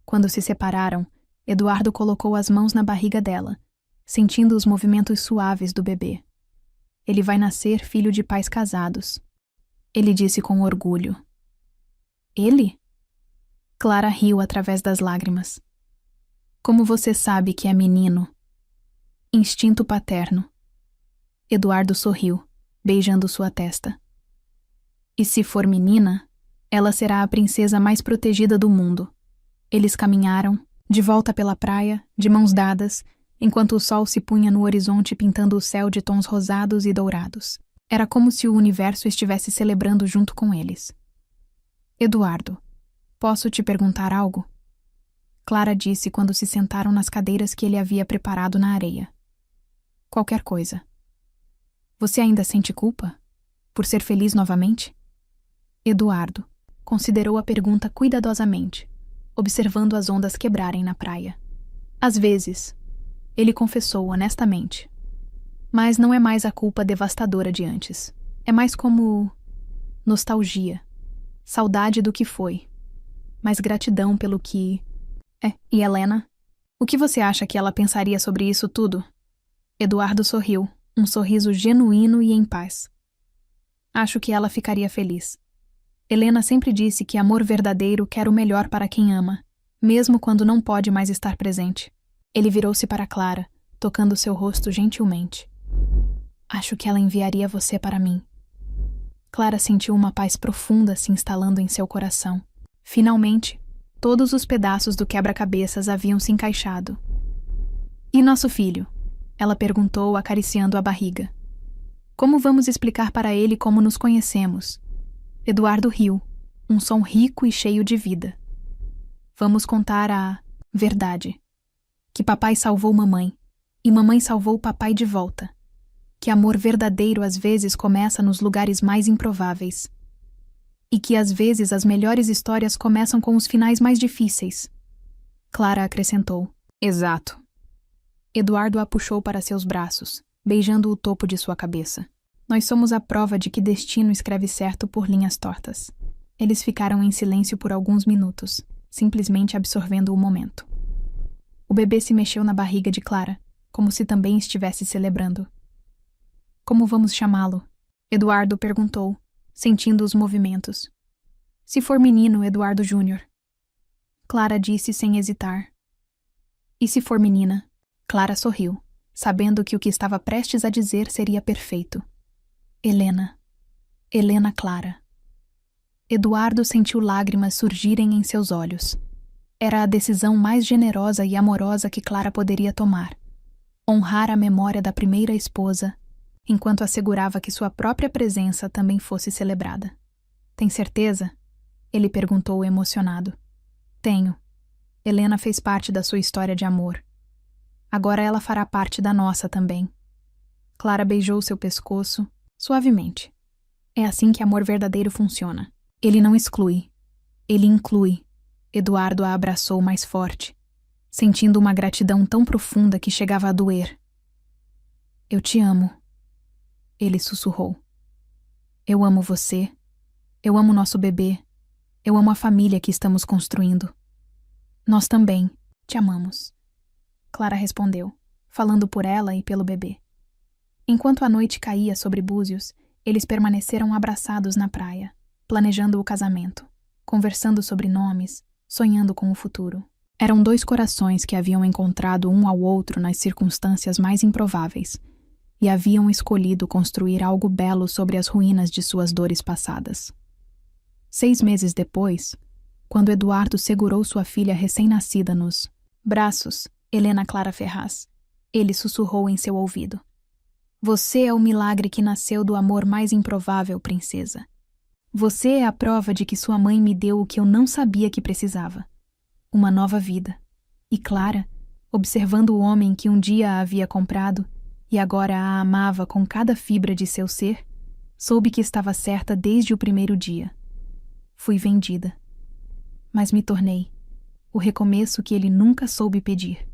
Quando se separaram, Eduardo colocou as mãos na barriga dela, sentindo os movimentos suaves do bebê. Ele vai nascer filho de pais casados. Ele disse com orgulho. Ele? Clara riu através das lágrimas. Como você sabe que é menino? Instinto paterno. Eduardo sorriu, beijando sua testa. E se for menina, ela será a princesa mais protegida do mundo. Eles caminharam, de volta pela praia, de mãos dadas, enquanto o sol se punha no horizonte pintando o céu de tons rosados e dourados. Era como se o universo estivesse celebrando junto com eles. Eduardo, posso te perguntar algo? Clara disse quando se sentaram nas cadeiras que ele havia preparado na areia. Qualquer coisa. Você ainda sente culpa? Por ser feliz novamente? Eduardo considerou a pergunta cuidadosamente, observando as ondas quebrarem na praia. Às vezes, ele confessou honestamente. Mas não é mais a culpa devastadora de antes. É mais como nostalgia, saudade do que foi, mas gratidão pelo que... E Helena? O que você acha que ela pensaria sobre isso tudo? Eduardo sorriu, um sorriso genuíno e em paz. Acho que ela ficaria feliz. Helena sempre disse que amor verdadeiro quer o melhor para quem ama, mesmo quando não pode mais estar presente. Ele virou-se para Clara, tocando seu rosto gentilmente. Acho que ela enviaria você para mim. Clara sentiu uma paz profunda se instalando em seu coração. Finalmente, todos os pedaços do quebra-cabeças haviam se encaixado. E nosso filho? Ela perguntou, acariciando a barriga. Como vamos explicar para ele como nos conhecemos? Eduardo riu, um som rico e cheio de vida. Vamos contar a verdade. Que papai salvou mamãe, e mamãe salvou papai de volta. Que amor verdadeiro às vezes começa nos lugares mais improváveis. E que às vezes as melhores histórias começam com os finais mais difíceis. Clara acrescentou. Exato. Eduardo a puxou para seus braços, beijando o topo de sua cabeça. Nós somos a prova de que destino escreve certo por linhas tortas. Eles ficaram em silêncio por alguns minutos, simplesmente absorvendo o momento. O bebê se mexeu na barriga de Clara, como se também estivesse celebrando. Como vamos chamá-lo? Eduardo perguntou, sentindo os movimentos. Se for menino, Eduardo Júnior. Clara disse sem hesitar. E se for menina? Clara sorriu, sabendo que o que estava prestes a dizer seria perfeito. Helena. Helena Clara. Eduardo sentiu lágrimas surgirem em seus olhos. Era a decisão mais generosa e amorosa que Clara poderia tomar. Honrar a memória da primeira esposa, enquanto assegurava que sua própria presença também fosse celebrada. Tem certeza? Ele perguntou emocionado. Tenho. Helena fez parte da sua história de amor. Agora ela fará parte da nossa também. Clara beijou seu pescoço, suavemente. É assim que amor verdadeiro funciona. Ele não exclui. Ele inclui. Eduardo a abraçou mais forte, sentindo uma gratidão tão profunda que chegava a doer. Eu te amo. Ele sussurrou. Eu amo você. Eu amo nosso bebê. Eu amo a família que estamos construindo. Nós também te amamos. Clara respondeu, falando por ela e pelo bebê. Enquanto a noite caía sobre Búzios, eles permaneceram abraçados na praia, planejando o casamento, conversando sobre nomes, sonhando com o futuro. Eram dois corações que haviam encontrado um ao outro nas circunstâncias mais improváveis e haviam escolhido construir algo belo sobre as ruínas de suas dores passadas. 6 meses depois, quando Eduardo segurou sua filha recém-nascida nos braços, Helena Clara Ferraz, ele sussurrou em seu ouvido. Você é o milagre que nasceu do amor mais improvável, princesa. Você é a prova de que sua mãe me deu o que eu não sabia que precisava. Uma nova vida. E Clara, observando o homem que um dia a havia comprado e agora a amava com cada fibra de seu ser, soube que estava certa desde o primeiro dia. Fui vendida. Mas me tornei. O recomeço que ele nunca soube pedir.